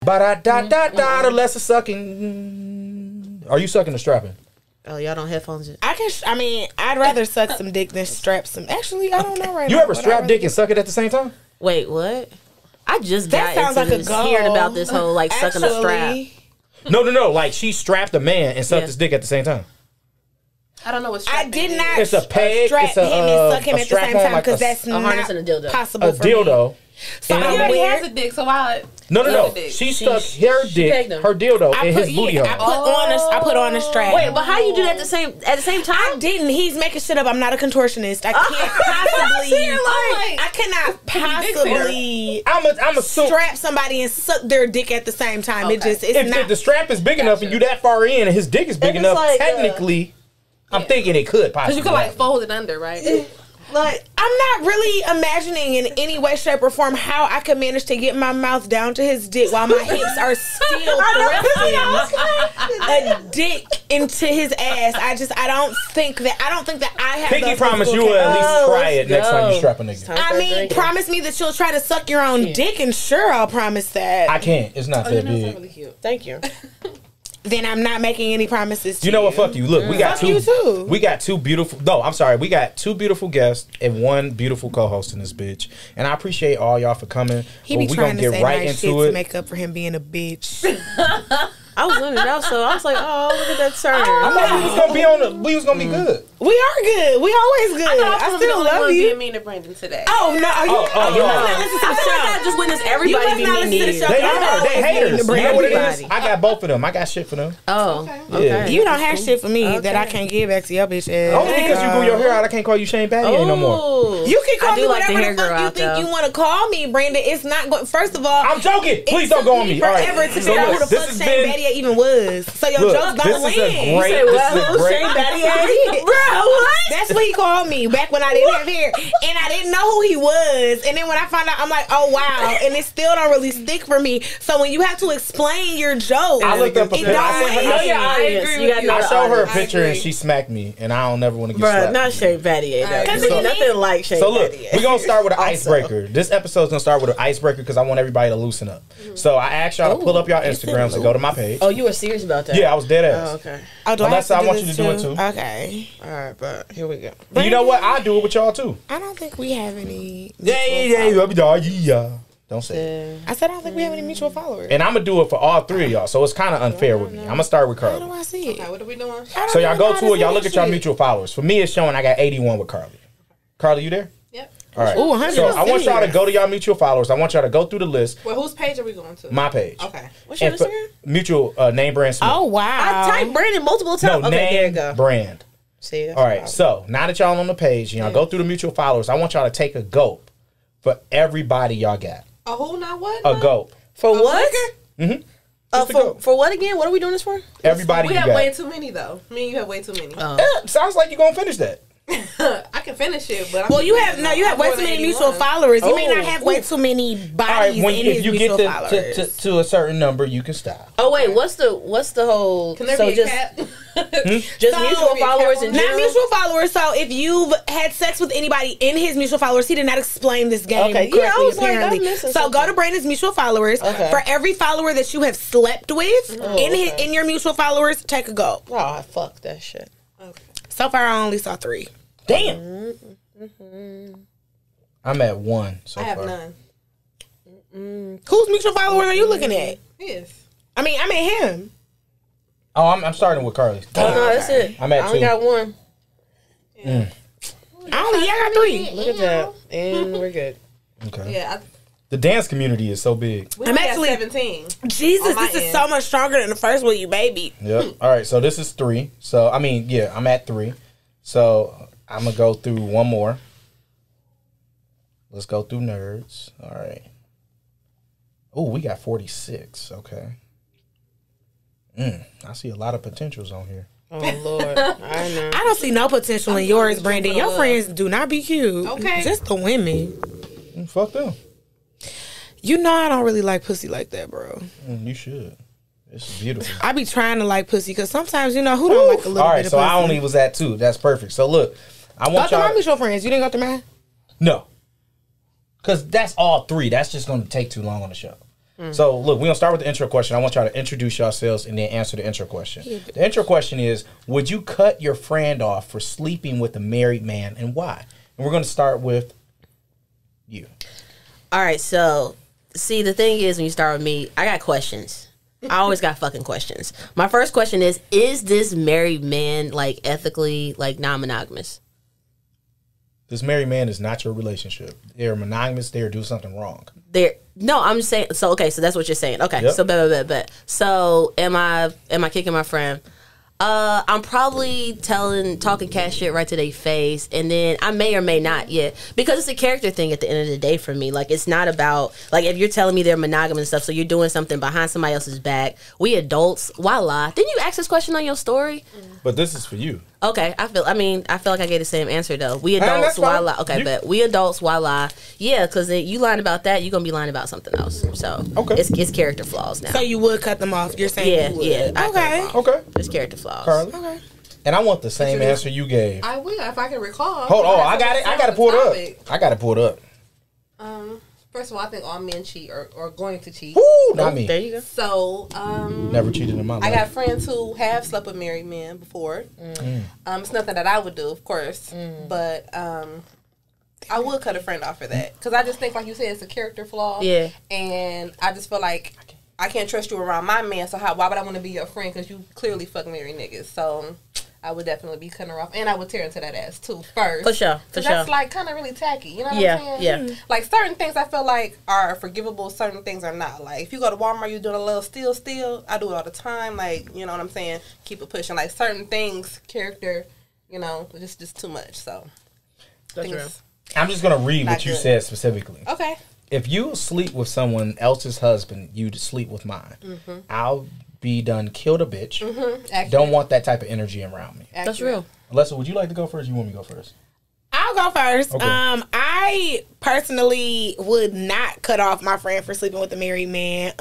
Ba-da-da-da-da, the lesser sucking. Are you sucking or strapping? Oh, y'all don't headphones yet? I mean, I'd rather suck some dick than strap some. Actually, I don't know right now. You ever strap dick and suck it at the same time? Wait, what? I just That got sounds into like a this, goal. hearing about this whole like sucking a strap. No. Like she strapped a man and sucked his dick at the same time. I don't know what I did not It's a peg. strap It's a, him and suck him at the same time like because that's a not harness and a dildo. possible a for dildo. me. So He I'm already weird. has a dick, so why? No. She stuck her dick, her dildo, in his booty hole. I put on a strap. Wait, but how you do that at the same time? I didn't. He's making shit up. I'm not a contortionist. I can't possibly. I cannot possibly. I'm a strap somebody and suck their dick at the same time. Okay. It just it's if not. the strap is big enough and you that far in and his dick is big It's enough, like, technically, I'm thinking it could possibly. Because you could like fold it under, right? Like, I'm not really imagining in any way, shape, or form how I could manage to get my mouth down to his dick while my hips are still thrusting a dick into his ass. I don't think that I have. Pinky the promise you physical will at least capacity. try it next time you strap a nigga. I mean, promise me that you'll try to suck your own dick, and sure, I'll promise that. I can't. It's not that big. Really cute. Thank you. Then I'm not making any promises to You know what? Fuck you. Look, we got you too. We got two beautiful. No, I'm sorry. We got two beautiful guests and one beautiful co-host in this bitch. And I appreciate all y'all for coming. He be we trying gonna to get say right nice shit into to it. make up for him being a bitch. I was wondering that, so I was like, oh, look at that turn. I thought we was gonna be on. We was gonna be good. We are good. We always good. I still love you. Being mean to Brandon today. Oh no! no. You must not listen to the I feel like I show. just witnessed everybody be must not mean to listen to you. the show. They haters. You know what it is? Everybody. I got both of them. I got shit for them. Oh, Yeah. okay. You don't have shit for me that I can't give back to your bitch ass. Only because you grew your hair out, I can't call you Shane Batty no more. Oh. You can call I do me like the whatever hair the fuck girl you out, think though. you want to call me, Brandon. It's not going. First of all, I'm joking. Please it don't go took on me. All right. forever to So figure out look, who the this fuck has Shane been. Battier even was. So your Look, jokes this don't is a land. great. Say, This well, is a who's great. Shane Battier? Bro, what? That's what he called me back when I didn't have hair, and I didn't know who he was. And then when I found out, I'm like, oh wow, and it still don't really stick for me. So when you have to explain your joke, I looked up a it picture. don't I your land. audience. You got no I showed her a audience. picture and she smacked me, and I don't never want to get Bruh, slapped. not Shane Battier. Cause So, it- nothing like Shane So look, Battier. we're gonna start with an Also. icebreaker. This episode's gonna start with an icebreaker because I want everybody to loosen up. So I asked y'all to pull up y'all Instagrams and go to my page. Oh, you were serious about that? Yeah, I was dead ass. Oh, okay. Oh, do Unless I have I to want do you this to do it too. Okay. All right, but here we go. And you know what? I do it with y'all too. I don't think we have any. Yeah. Don't say it. I said I don't think we have any mutual followers. And I'm gonna do it for all three of y'all, so it's kind of unfair with me. I'm gonna start with How do Carly. I see it? Okay, what are we doing? So y'all go to it. Y'all look at y'all mutual followers. For me, it's showing I got 81 with Carly. Carly, you there? Yep. All right. Ooh, 100. So I want y'all to go to y'all mutual followers. I want y'all to go through the list. Well, whose page are we going to? My page. Okay. What's your And for Instagram? mutual name brand Smith. Oh wow! I typed Brandon multiple No, times. Okay, there you name go. brand. See, that's All the right. problem. So now that y'all on the page, y'all go through the mutual followers. I want y'all to take a gulp for everybody y'all got. A who, not what? A gulp. For what? Mm-hmm. Just a gulp. For what again? What are we doing this for? Everybody We you have got. way too many, though. Me and you have way too many. Sounds like you're gonna finish that. I can finish it, but Well, you have way too many mutual followers. You may not have way too many All right. bodies When in if his you mutual get followers. to a certain number, you can stop. Oh wait, what's the whole? Can there so be a just cap? just So- mutual followers in Not general. mutual followers. So if you've had sex with anybody in his mutual followers, he did not explain this game Okay, correctly. yeah, I was like, I'm apparently, missing so go something. to Brandon's mutual followers. Okay. For every follower that you have slept with in your mutual followers, take a go. Oh fuck that shit. So far, I only saw 3. Damn. I'm at 1 so I have far. none. Whose mutual followers are you looking at? Yes. I mean him. Oh, I'm starting with Carly. Oh no, that's it. I'm at I only 2. got one. I got 3. Look at that, and we're good. Okay. Yeah. The dance community is so big. We I'm only got actually- 17. Jesus, On my this is end. so much stronger than the first one, you baby. Yep. All right. So this is 3. So I mean, yeah, I'm at 3. So I'm gonna go through one more. Let's go through nerds. All right. Oh, we got 46. Okay. I see a lot of potentials on here. Oh Lord, I know. I don't see no potential in yours, Brandon. Your friends do not be cute. Okay. Just the women. Fuck them. You know I don't really like pussy like that, bro. You should. It's beautiful. I be trying to like pussy because sometimes, you know, who don't like a little All bit right. of So pussy? I only was at 2. That's perfect. So look, I Go want through my y'all. mutual friends. You didn't go through mine? No. Because that's all 3. That's just going to take too long on the show. So, look, we're going to start with the intro question. I want y'all to introduce yourselves and then answer the intro question. The intro question is, would you cut your friend off for sleeping with a married man, and why? And we're going to start with you. All right, so, see, the thing is, when you start with me, I got questions. I always got fucking questions. My first question is this married man, like, ethically, like, non-monogamous? This married man is not your relationship. They're monogamous. They're doing something wrong. No, I'm just saying. So okay, so that's what you're saying. Okay, Yep. so bet. So am I kicking my friend? I'm probably talking cash shit right to their face, and then I may or may not, because it's a character thing at the end of the day for me. Like, it's not about, like, if you're telling me they're monogamous and stuff, so you're doing something behind somebody else's back. We adults, why lie? Didn't you ask this question on your story? But this is for you. Okay, I feel like I gave the same answer though. We adults, why lie? Okay, but we adults, why lie? Yeah, because you lying about that, you're gonna be lying about something else. So okay, it's character flaws now. So you would cut them off? You're saying Okay. It's character flaws. Carly? Okay. And I want the same answer you gave. I will if I can recall. Hold on, I got it. I got to pull it up. I got to pull it up. First of all, I think all men cheat or going to cheat. Woo, not me. There you go. So, never cheated in my life. I got friends who have slept with married men before. It's nothing that I would do, of course, but I would cut a friend off for that because I just think, like you said, it's a character flaw. Yeah, and I just feel like I can't trust you around my man. So why would I want to be your friend? Because you clearly fuck married niggas. So I would definitely be cutting her off, and I would tear into that ass too first. For sure. That's like kind of really tacky. You know what I'm saying? Yeah. Like certain things I feel like are forgivable. Certain things are not. Like if you go to Walmart, you doing a little steal. I do it all the time. Like, you know what I'm saying? Keep it pushing. Like certain things, character, you know, just too much. So that's real. I'm just gonna read what you said specifically. Okay. If you sleep with someone else's husband, you to sleep with mine. I'll be done killed a bitch. Don't want that type of energy around me. That's real. Alyssa, would you like to go first? You want me to go first? I'll go first. Okay. I personally would not cut off my friend for sleeping with a married man.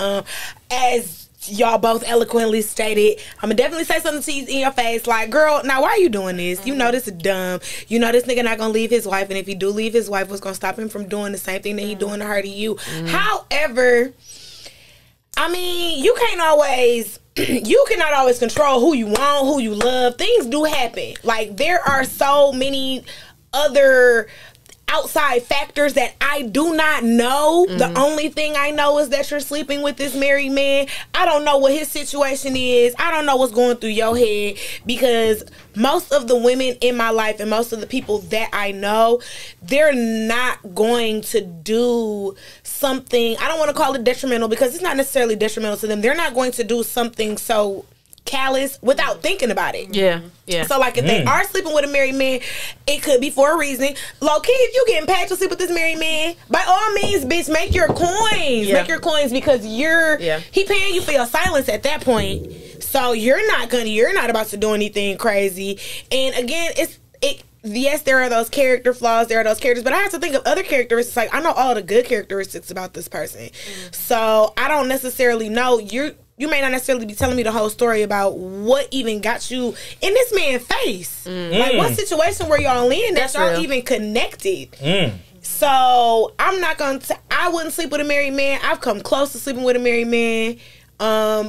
As y'all both eloquently stated, I'm gonna definitely say something to you in your face, like, girl, now why are you doing this? You know this is dumb. You know this nigga not gonna leave his wife, and if he do leave his wife, what's gonna stop him from doing the same thing that he doing to her to you? However, I mean, you cannot always control who you want, who you love. Things do happen. Like, there are so many other outside factors that I do not know. The only thing I know is that you're sleeping with this married man. I don't know what his situation is. I don't know what's going through your head, because most of the women in my life and most of the people that I know, they're not going to do something, I don't want to call it detrimental because it's not necessarily detrimental to them. They're not going to do something so callous without thinking about it. Yeah. So, like, if they are sleeping with a married man, it could be for a reason. Low key, if you getting paid to sleep with this married man, by all means, bitch, make your coins. Make your coins, because he paying you for your silence at that point. So you're not about to do anything crazy. And again, yes, there are those character flaws, there are those characters, but I have to think of other characteristics. Like, I know all the good characteristics about this person. So I don't necessarily know. You may not necessarily be telling me the whole story about what even got you in this man's face. Like, what situation were y'all in that y'all even connected? So I wouldn't sleep with a married man. I've come close to sleeping with a married man.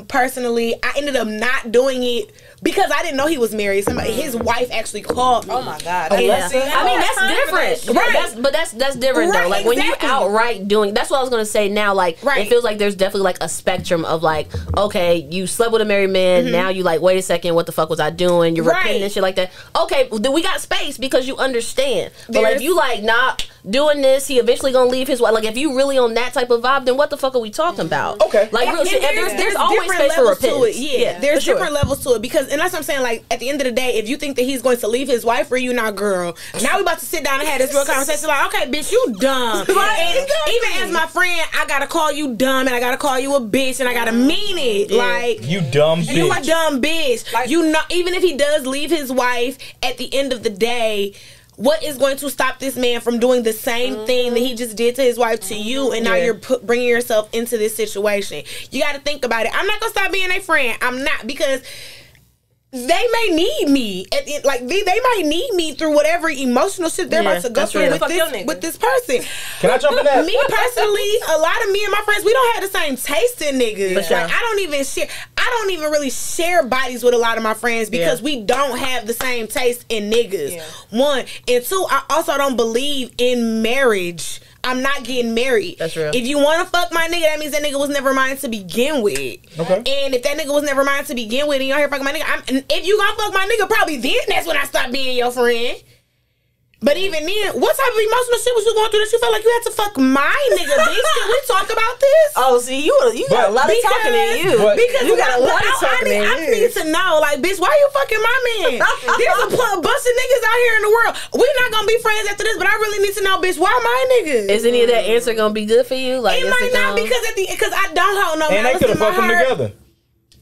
Personally, I ended up not doing it because I didn't know he was married. His wife actually called me. Oh my God. I mean, that's different. Right. That's different though. Like, when you outright doing, that's what I was gonna say now. Like, it feels like there's definitely like a spectrum of like, okay, you slept with a married man, now you like, wait a second, what the fuck was I doing? You're repenting and shit like that. Okay, then we got space because you understand. But like, if you like not doing this, he eventually gonna leave his wife. Like, if you really on that type of vibe, then what the fuck are we talking about? Okay. Like, real shit. There's always space for repentance. There's different levels to it, because, and that's what I'm saying, like, at the end of the day, if you think that he's going to leave his wife for you, now, girl, now we about to sit down and have this real conversation, like, okay, bitch, you dumb. And even as my friend, I gotta call you dumb, and I gotta call you a bitch, and I gotta mean it. Like, you dumb bitch. You a dumb bitch. Like, you know, even if he does leave his wife, at the end of the day, what is going to stop this man from doing the same thing that he just did to his wife to you, and now you're bringing yourself into this situation? You got to think about it. I'm not going to stop being a friend. I'm not, because they may need me. Like they might need me through whatever emotional shit they're about to go through with this person. Can I jump in that? Me personally, a lot of me and my friends, we don't have the same taste in niggas. Sure. Like, I don't even really share bodies with a lot of my friends because we don't have the same taste in niggas. Yeah. One. And two, I also don't believe in marriage. I'm not getting married. That's real. If you want to fuck my nigga, that means that nigga was never mine to begin with. Okay. And if that nigga was never mine to begin with, and you're here fucking my nigga, if you gonna fuck my nigga, probably then that's when I stop being your friend. But even then, what type of emotional shit was you going through that you felt like you had to fuck my nigga, bitch? Can we talk about this? Oh, see, you got a lot of talking in you. Because you got a lot of talking in you. I need to know, like, bitch, why you fucking my man? There's a bunch of niggas out here in the world. We're not gonna be friends after this, but I really need to know, bitch, why my niggas? Is any of that answer gonna be good for you? Like, it might not, because I don't hold no. And they could have fucked them together.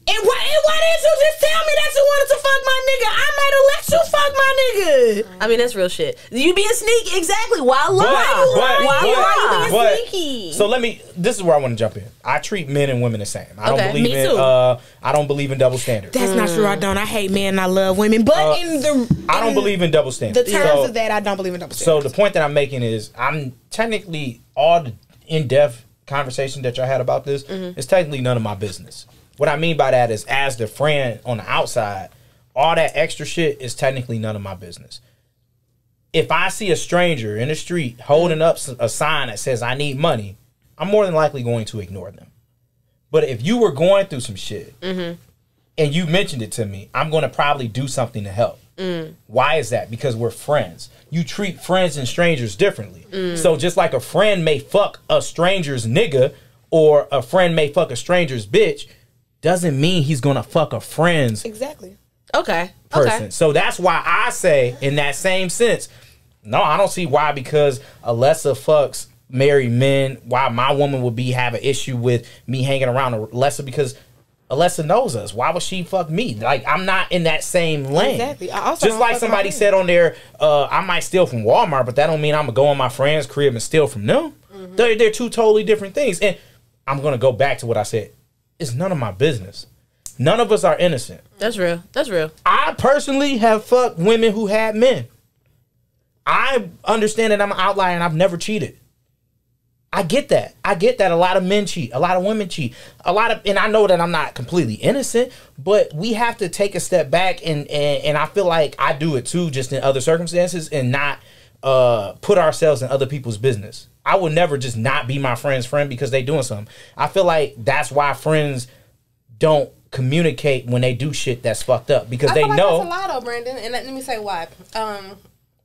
And why didn't you just tell me that you wanted to fuck my nigga? I might have let you fuck my nigga. I mean, that's real shit. You being sneaky, exactly. Why lie? Why you being sneaky? So this is where I want to jump in. I treat men and women the same. I don't believe in double standards. That's not true. I don't. I hate men and I love women. But I don't believe in double standards. The terms of that, I don't believe in double standards. So the point that I'm making is I'm technically all the in-depth conversation that y'all had about this is technically none of my business. What I mean by that is, as the friend on the outside, all that extra shit is technically none of my business. If I see a stranger in the street holding up a sign that says I need money, I'm more than likely going to ignore them. But if you were going through some shit and you mentioned it to me, I'm going to probably do something to help. Why is that? Because we're friends. You treat friends and strangers differently. So just like a friend may fuck a stranger's nigga or a friend may fuck a stranger's bitch, doesn't mean he's gonna fuck a friend's person. Okay. So that's why I say, in that same sense, no, I don't see why, because Alessa fucks married men, why my woman would have an issue with me hanging around Alessa, because Alessa knows us. Why would she fuck me? Like, I'm not in that same lane. Exactly. I also just like somebody said on there, I might steal from Walmart, but that don't mean I'm gonna go in my friend's crib and steal from them. They're two totally different things. And I'm gonna go back to what I said. It's none of my business. None of us are innocent. That's real. That's real. I personally have fucked women who had men. I understand that I'm an outlier and I've never cheated. I get that. I get that a lot of men cheat. A lot of women cheat. And I know that I'm not completely innocent, but we have to take a step back and I feel like I do it too, just in other circumstances, and not put ourselves in other people's business. I would never just not be my friend's friend because they doing something. I feel like that's why friends don't communicate when they do shit that's fucked up, because they know. That's a lot, Brandon. And let me say why.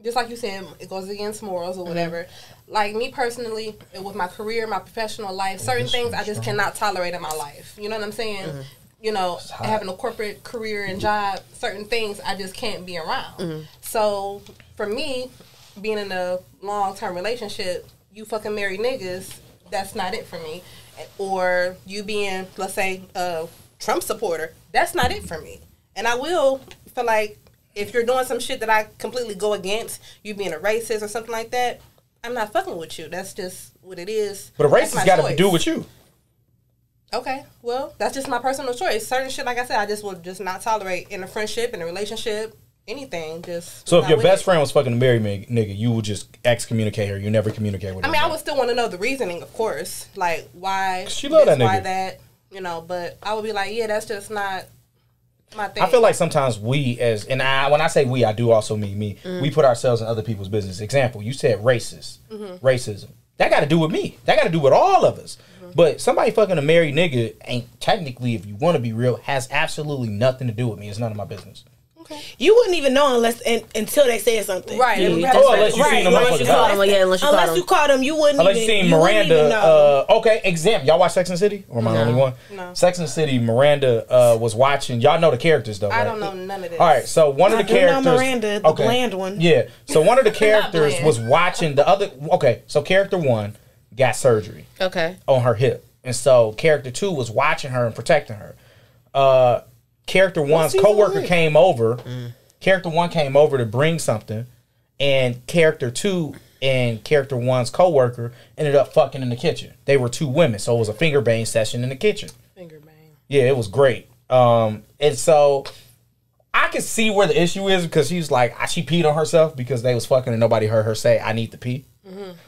Just like you said, it goes against morals or whatever. Like me personally, with my career, my professional life, certain things I just cannot tolerate in my life. You know what I'm saying? You know, having a corporate career and job, certain things I just can't be around. So for me, being in a long-term relationship, you fucking married niggas, that's not it for me. Or you being, let's say, a Trump supporter, that's not it for me. And I will feel like if you're doing some shit that I completely go against, you being a racist or something like that, I'm not fucking with you. That's just what it is. But a racist got to do with you. Okay, well, that's just my personal choice. Certain shit, like I said, I just will just not tolerate in a friendship, in a relationship, anything. Just so if your best friend was fucking a married nigga, you would just excommunicate her. You never communicate with her. I mean, I would still want to know the reasoning, of course. Like, why she love that nigga. Why that, you know, but I would be like, yeah, that's just not my thing. I feel like sometimes we when I say we, I do also mean me. We put ourselves in other people's business. Example, you said racist. Racism. That got to do with me. That got to do with all of us. But somebody fucking a married nigga ain't technically, if you want to be real, has absolutely nothing to do with me. It's none of my business. Okay. You wouldn't even know until they said something. Right. Unless you seen them. Unless you caught them, you wouldn't unless you seen Miranda. Okay, example. Y'all watch Sex and the City? Or am I the only one? No. Sex and the City, Miranda was watching. Y'all know the characters, though, right? I don't know none of this. All right, so one of the characters. Know Miranda, the bland one. Yeah, so one of the characters was watching the other. Okay, so character one got surgery. Okay. On her hip. And so character two was watching her and protecting her. Character one's coworker came over. Character one came over to bring something, and character two and character one's coworker ended up fucking in the kitchen. They were two women, so it was a finger bang session in the kitchen. Finger bang. Yeah, it was great. And so I can see where the issue is because she was like, she peed on herself because they was fucking and nobody heard her say, I need to pee.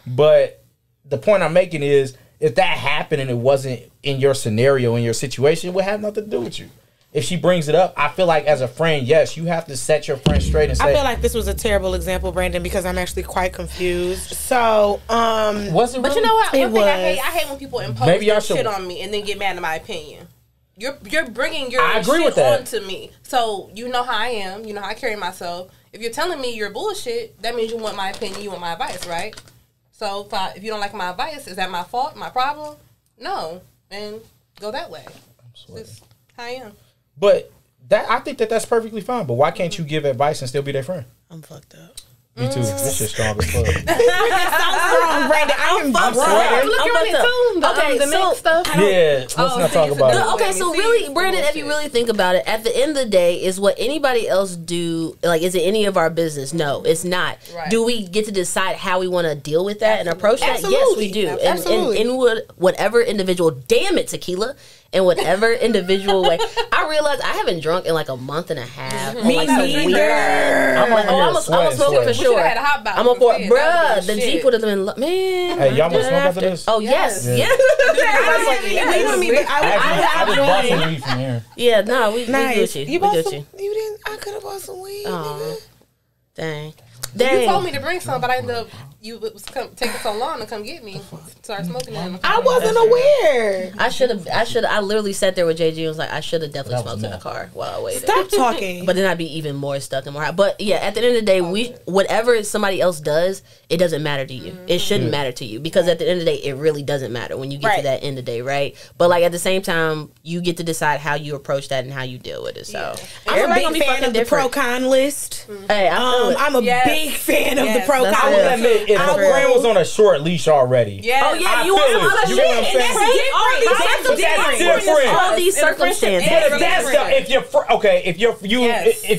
But the point I'm making is, if that happened and it wasn't in your scenario, in your situation, it would have nothing to do with you. If she brings it up, I feel like as a friend, yes, you have to set your friend straight and say. I feel like this was a terrible example, Brandon, because I'm actually quite confused. So, was it? But really? you know what? It One thing was. I hate when people impose their shit on me and then get mad at my opinion. You're bringing your shit onto me. So you know how I am. You know how I carry myself. If you're telling me you're bullshit, that means you want my opinion. You want my advice, right? So if you don't like my advice, is that my fault? My problem? No. And go that way. That's how I am. But I think that's perfectly fine. But why can't you give advice and still be their friend? I'm fucked up. Me too. This shit's strong as fuck. So strong, Brandon. I'm fucked sweating. Okay, so stuff. Yeah, let's not talk about it. Okay, so really, Brandon, if you really think about it, at the end of the day, is what anybody else do, like, is it any of our business? No, it's not. Right. Do we get to decide how we want to deal with that and approach that? Yes, we do. And in whatever individual, damn it, tequila, in whatever individual way. I realized I haven't drunk in like a month and a half. Me neither. I'm like, I'm a smoker for sure. I'm a for bruh. The Jeep would have been man. Hey, y'all want to smoke after this? Oh yes, yeah. I just bought some weed from here. Yeah, no, we Gucci. You bought some? You didn't? I could have bought some weed. Oh, dang. You told me to bring some, but I ended up taking so long to come get me. Start smoking it. I wasn't aware. I should have. I literally sat there with JG and was like, I should have definitely smoked in the car while I waited. Stop talking. But then I'd be even more stuck and more high. But yeah, at the end of the day, whatever somebody else does, it doesn't matter to you. It shouldn't matter to you because at the end of the day, it really doesn't matter when you get to that end of the day, right? But like at the same time, you get to decide how you approach that and how you deal with it. So I'm a big fan of the pro-con list. Hey, I'm a big fan of the pro-con. I will admit, if her friend was on a short leash already, oh yeah, you want some other shit, and that's different. All these circumstances. But if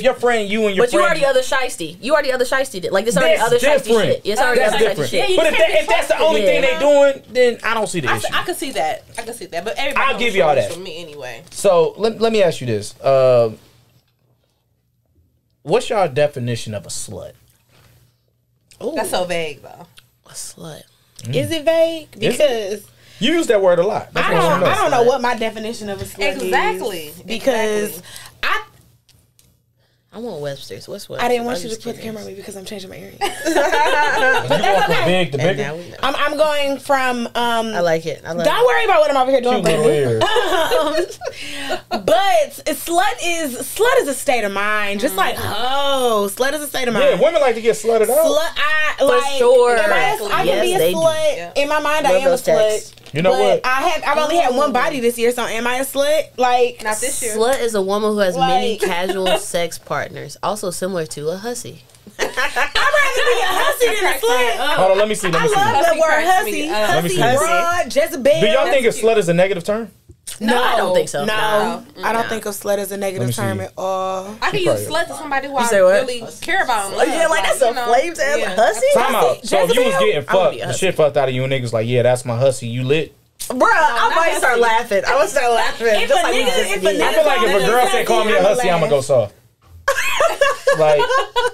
your friend, you and your but you already other shiesty. You already other shiesty. Like this already other shiesty shit. It's already other shiesty shit. But if that's the only thing they doing, then I don't see the issue. I can see that. But everybody I'll give y'all that for me anyway. So let me ask you this: what's your definition of a slut? Ooh. That's so vague, though. A slut. Is it vague? Because you use that word a lot. I don't know what my definition of a slut is. Because I want Webster's. What's Webster's? I didn't want you to put the camera on me because I'm changing my earrings. But that's okay. The bigger. I'm going from. I like it. Don't worry about what I'm over here doing. But slut is a state of mind. Just like slut is a state of mind. Yeah, women like to get slutted out. For sure. I can be a slut. Yeah. In my mind, I am a slut. You know what? I've only had one body this year, so am I a slut? Like, not this year. Slut is a woman who has many casual sex partners, also similar to a hussy. I'd rather be a hussy than a slut. Hold on, let me see. I love the word hussy. Hussy, broad, Jezebel. Do y'all think a slut is a negative term? No, I don't think so. No, I don't think of slut as a negative term at all. I can use slut to somebody who I really care about. Yeah, like that's a flames ass hussy. Time out. So if you was getting fucked, the shit fucked out of you, and niggas like, yeah, that's my hussy. You lit? Bruh, I might start laughing. I would start laughing. I feel like if a girl said call me a hussy, I'm gonna go soft. Like,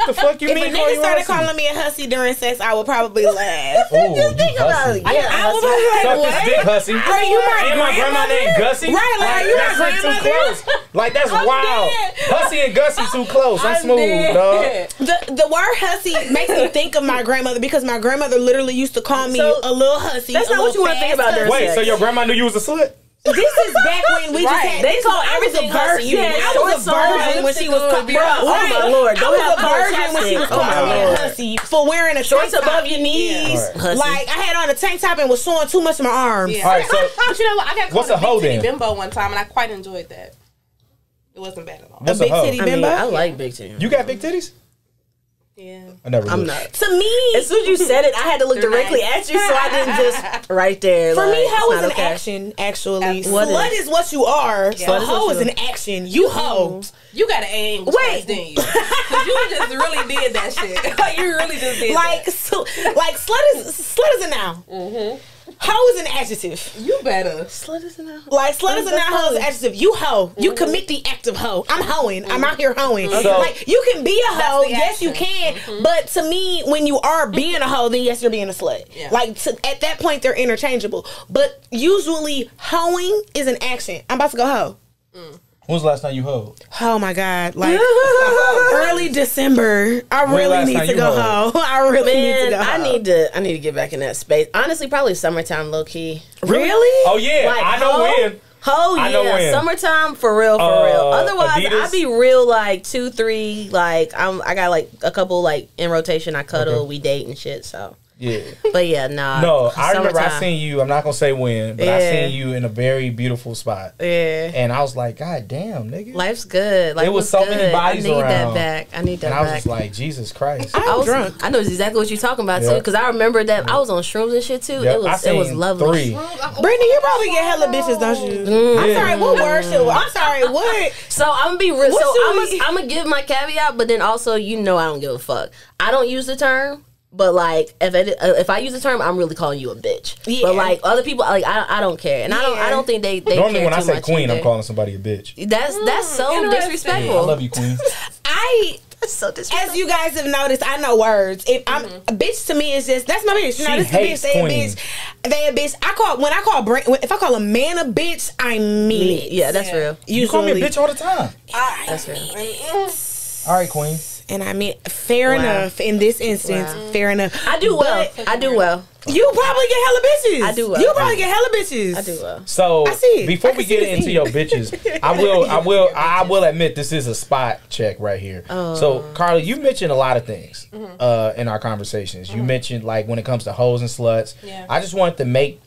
the fuck you mean? If a nigga started calling me a hussy during sex, I would probably laugh. Ooh, you think about it? I would be like, suck this dick, hussy. Are you my grandma named Gussie? Right, like, are you my grandmother? Too close. Like, that's wild. Hussy and Gussie too close. I'm smooth, dog. The word hussy makes me think of my grandmother because my grandmother literally used to call me a little hussy. That's not what you want to think about during sex. Wait, so your grandma knew you was a slut? This is back when we just had. They call everything hussy. I was a virgin when she was calling. Oh my lord! I was a virgin when she was calling me a hussy for wearing a shorts above your knees. Like I had on a tank top and was showing too much of my arms. All right, so but you know what? I got called a big titty bimbo one time, and I quite enjoyed that. It wasn't bad at all. What's a big titty bimbo? I like big titty. You got big titties? Yeah. I'm not. To me, as soon as you said it, I had to look directly at you, so I didn't just right there. For me, hoe is an action. Actually, slut is what you are. So hoe is an action. You hoe. You got an aim. Wait, didn't you? Because you just really did that shit. Like you really just did. Like slut is a noun. Hoe is an adjective. You better. Slut is not. Like slut is not hoe is an adjective. You hoe. You commit the act of hoe. I'm hoeing. I'm out here hoeing. So- like you can be a hoe. the Yes, you action. can. But to me, when you are being a hoe, then yes, you're being a slut. Yeah. Like at that point, they're interchangeable. But usually, hoeing is an action. I'm about to go hoe. When was the last time you hoed? Oh my God! Like early December, I really last need time to you go hoed? hoe. I really need to Man, go. I hoe. need to get back in that space. Honestly, probably summertime, low key. Really? Oh yeah, Like, I know hoe? when. Oh I know yeah, when. summertime for real, for real. Otherwise, Adidas? I be real like 2, 3. Like I got like a couple like in rotation. I cuddle, Okay. we date and shit. So, Yeah. but yeah, nah. No, I remember I summertime. seen you. I'm not gonna say when, but I Yeah. seen you in a very beautiful spot, Yeah, and I was like, God damn, nigga. life's good. Life There was so good. many bodies I need around. that back. I need that And I was back. just like, Jesus Christ. I was drunk. I know exactly what you're talking about Yeah. too, because I remember that I was on shrooms and shit too. Yeah, It was seen lovely. 3. Brittany, you probably get hella bitches, don't you? I'm Yeah. sorry, what word should I'm sorry, what? So I'm gonna be real. What So should we- I'm gonna give my caveat, but then also I don't give a fuck. I don't use the term, but like if I use the term, I'm really calling you a bitch. Yeah. But like other people, like I don't care, and I don't think they Normally care when I too say much queen, I'm either. calling somebody a bitch. That's so interesting. disrespectful. I love you, queen. That's so disrespectful. As you guys have noticed, I know words. If I'm a bitch to me is just that's my bitch. You know, She this is a bitch, hates they a queens. bitch. They a bitch. If I call a man a bitch, I mean it. Yeah, that's Yeah. real. You call me a bitch all the time. That's real. All right, queen. And I mean fair enough in this instance. Wow. Fair enough. I do well. I do well. You probably get hella bitches. I do well. You probably get hella bitches. I do well. So I see it. before I we can see get the into scene. your bitches, I will admit this is a spot check right here. So Carly, you mentioned a lot of things in our conversations. You mentioned like when it comes to hoes and sluts. Yeah. I just wanted to make,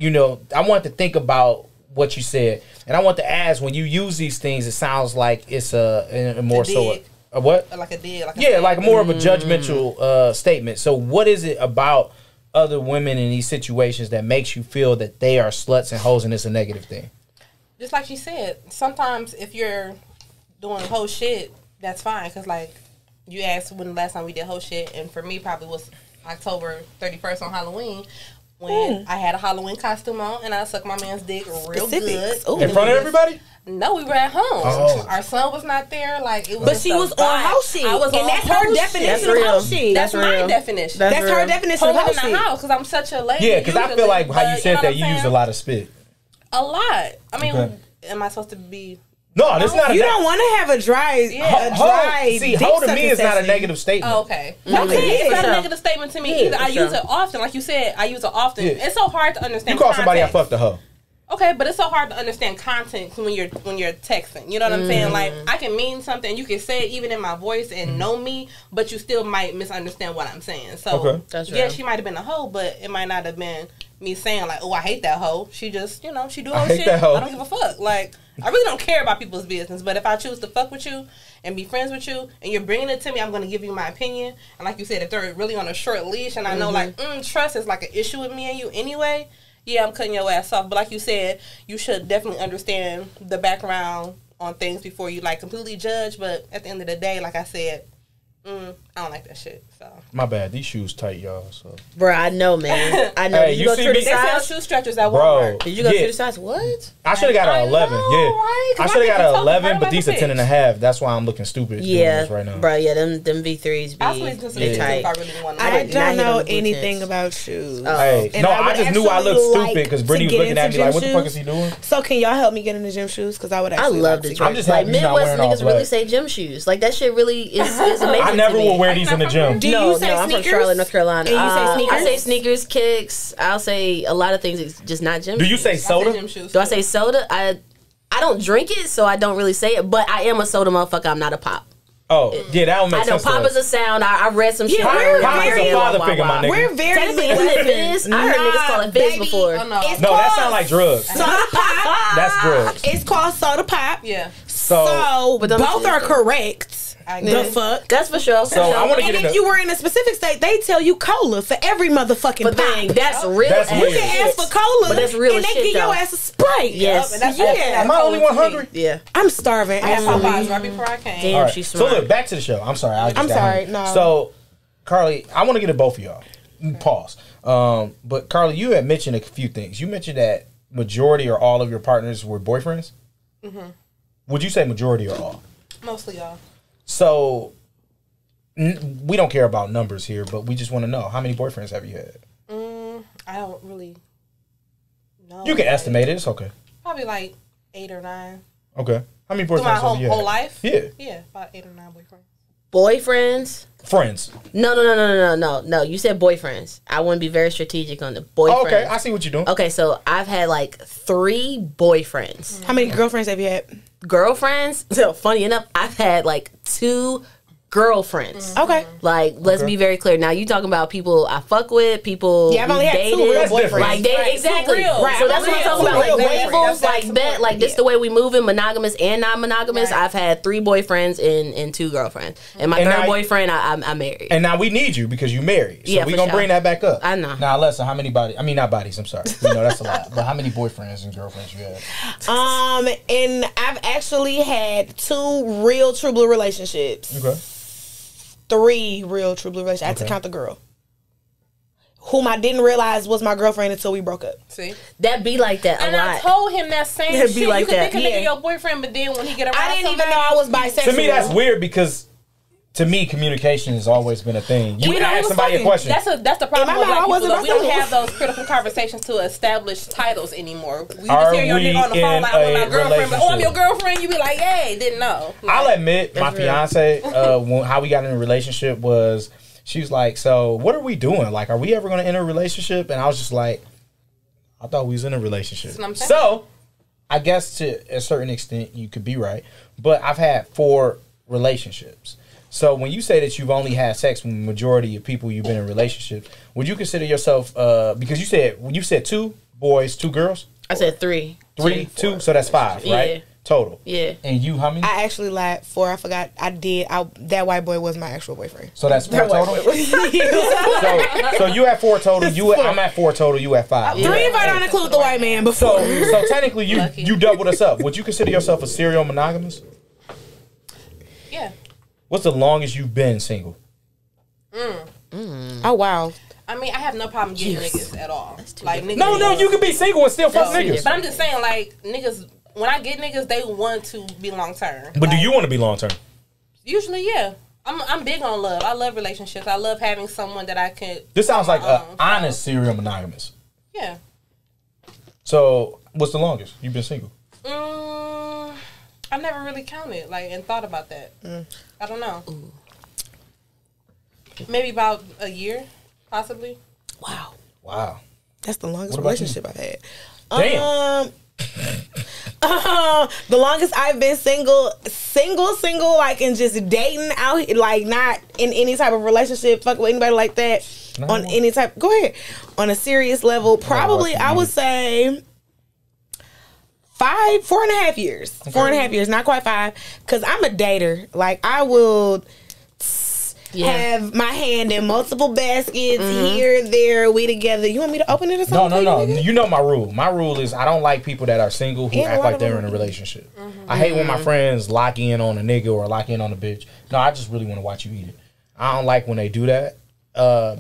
I wanted to think about what you said, and I want to ask, when you use these things, it sounds like it's a more so dig. a what? Like a dig. Like a Yeah, dig. like more of a judgmental statement. So what is it about other women in these situations that makes you feel that they are sluts and hoes and it's a negative thing? Just like she said, sometimes if you're doing whole shit, that's fine. Because, like, you asked when the last time we did whole shit, and for me, probably was October 31st on Halloween, when I had a Halloween costume on, and I sucked my man's dick real Specifics. good. Ooh. In front of everybody? No, we were at home. Oh. Our son was not there. Like, it was But just she a was vibe. on hoe shit. I was And on that's her hoe definition That's of shit. real. hoe shit. That's my real. definition. That's her real. definition of Holding hoe in the shit. house because I'm such a lady. Yeah, because I feel usually, like how you but said know that what you I'm use a saying? lot of spit. A lot. I mean, Okay. am I supposed to be? No, that's not. You don't want to have a dry, See, dick hoe to me sucking is not a session. negative statement. Oh, okay. Okay, It's for not sure. a negative statement to me Yeah, either. I for use sure. it often. Like you said, I use it often. Yeah. It's so hard to understand. You call somebody I context. fucked a hoe. Okay, but it's so hard to understand content when you're texting. You know what I'm saying? Like, I can mean something. You can say it even in my voice and know me, but you still might misunderstand what I'm saying. So, Okay. That's yeah, real. she might have been a hoe, but it might not have been me saying like, "Oh, I hate that hoe." She just, she do I hoe hate shit. that hoe. I don't give a fuck. Like, I really don't care about people's business. But if I choose to fuck with you and be friends with you, and you're bringing it to me, I'm gonna give you my opinion. And like you said, if they're really on a short leash, and I know like trust is like an issue with me and you anyway. Yeah, I'm cutting your ass off. But like you said, you should definitely understand the background on things before you like completely judge. But at the end of the day, like I said, I don't like that shit. So My bad. These shoes tight, y'all. So, Bro, I know, man. I know. Hey, Did you you go see through me- the they sell size? shoe stretchers at bro, Walmart. Did you go yeah. through the size? What? I should have got I an 11. know, Yeah, right? 'Cause I my should have got bitch an told me 11, right but like these a are 10 and a bitch. half. That's why I'm looking stupid doing Yeah, this right now. bro. Yeah, them V3s I was be listening to they this tight. if I really want I to. Not don't hit know on the anything boutiques. about shoes. Hey, And no, I I would just knew I actually looked like stupid because to Brittany was get looking at into me like, gym "What the fuck shoes. is he doing?" So can y'all help me get into gym shoes? Because I would I actually love like the to gym. I'm just Like happy you're not Midwest wearing all niggas really black. say gym shoes. Like that shit really is amazing. I never to me. will wear these in the gym. Do No, you say I'm from sneakers? Charlotte, North Carolina. And you say sneakers? I say sneakers, kicks. I'll say a lot of things. It's just not gym. Do you shoes. say soda? Do I say soda? I don't drink it, so I don't really say it. But I am a soda motherfucker. I'm not a pop. Oh, yeah, that would make I know sense. pop to is us. a sound. I read some shit. Yeah, on we're it. Pop is a very- father figure, my nigga. We're very Technically, isn't it Fizz? I heard niggas call it Fizz before. Oh, no. It's No, that called sound like drugs. soda pop. That's drugs. It's called soda pop. Yeah. So But don't- both are correct. I The get it. fuck. That's for sure. So I want to And get if into. you were in a specific state, they tell you cola for every motherfucking But pop. dang, that's real. That's ass weird. You can shit. ask for cola, But that's real and they shit, give your though. ass a Sprite. Yes. And that's Yeah. Am I only one hungry? Yeah. I'm starving. I had Absolutely. Popeyes right before I came. Damn, All right. she's So smart. look, back to the show. I'm sorry. I just I'm got sorry, hungry. no. So, Carly, I want to get to both of y'all. Pause. But Carly, you had mentioned a few things. You mentioned that majority or all of your partners were boyfriends. Mm-hmm. Would you say majority or all? Mostly all. So we don't care about numbers here, but we just want to know, how many boyfriends have you had? I don't really know. You can estimate it. It's okay. Probably like 8 or 9. Okay. How many boyfriends my have you had? whole life? Yeah. Yeah, about 8 or 9 boyfriends. Boyfriends? Friends. No. You said boyfriends. I want to be very strategic on the boyfriends. Oh, okay, I see what you're doing. Okay, so I've had like 3 boyfriends. How many girlfriends have you had? Girlfriends? So funny enough, I've had like 2 girlfriends. Okay. Like, let's be very clear. Now, you talking about people I fuck with, people I've only had dated. 2 real boyfriends. Like, exactly. Right. So that's what I'm talking about. Like, labels, like, bet, like, this the way we moving, monogamous and non-monogamous. Right. I've had 3 boyfriends and 2 girlfriends. And my third boyfriend, I'm married. And now we need you because you married. So we're going to bring that back up. I know. Now, Alessa, how many bodies? I mean, not bodies, I'm sorry. You know, that's a lot. But how many boyfriends and girlfriends you had? And I've actually had 2 real true blue relationships. Okay. 3 real true blue relationships. I had to count the girl, whom I didn't realize was my girlfriend until we broke up. See, that be like that and a lot. I told him that same That'd shit. be like you could that. think a nigga your boyfriend, but then when he get around, I didn't even know I was bisexual. To me, that's weird because, to me, communication has always been a thing. You ask somebody a question. That's the problem with black people. Though. We don't bisexual. have those critical conversations to establish titles anymore. We Are just hear your we nigga on the phone like, in I'm my a girlfriend. But, oh, I'm relationship? your girlfriend. You be like, hey, didn't know. Like, I'll admit, my fiance, how we got in a relationship was, she was like, so what are we doing? Like, are we ever going to enter a relationship? And I was just like, I thought we was in a relationship. So, I guess to a certain extent, you could be right. But I've had 4 relationships. So when you say that you've only had sex with the majority of people you've been in relationships, would you consider yourself, because you said 2 boys, 2 girls? I said 3. 3, 2, so that's 5, Yeah. right? Total. Yeah. And you, how many? I actually lied. 4. I forgot. I did. That white boy was my actual boyfriend. So that's 4 total? so you at 4 total. I'm at 4 total. You at 5. 3 if I don't include the white man before. So technically you doubled us up. Would you consider yourself a serial monogamous? Yeah. What's the longest you've been single? Oh, wow. I mean, I have no problem getting niggas at all. Like niggas. No, you can be single and still fuck niggas. But I'm just saying, like, niggas, when I get niggas, they want to be long term. But do you want to be long term? Usually, yeah. I'm big on love. I love relationships. I love having someone that I can. This sounds like an honest serial monogamous. Yeah. So, what's the longest you've been single? I've never really counted, like, and thought about that. I don't know. Maybe about a year, possibly. Wow. That's the longest What about relationship I've had. Damn. The longest I've been single, like, and just dating out here, like, not in any type of relationship, fuck with anybody like that. No. On any type, go ahead. On a serious level, probably I would say 4.5 years. Okay. 4.5 years, not quite 5. Because I'm a dater. Like, I will have my hand in multiple baskets, here, there, we together. You want me to open it or something? No. You know my rule. My rule is I don't like people that are single who act like they're in a relationship. I hate when my friends lock in on a nigga or lock in on a bitch. No, I just really want to watch you eat it. I don't like when they do that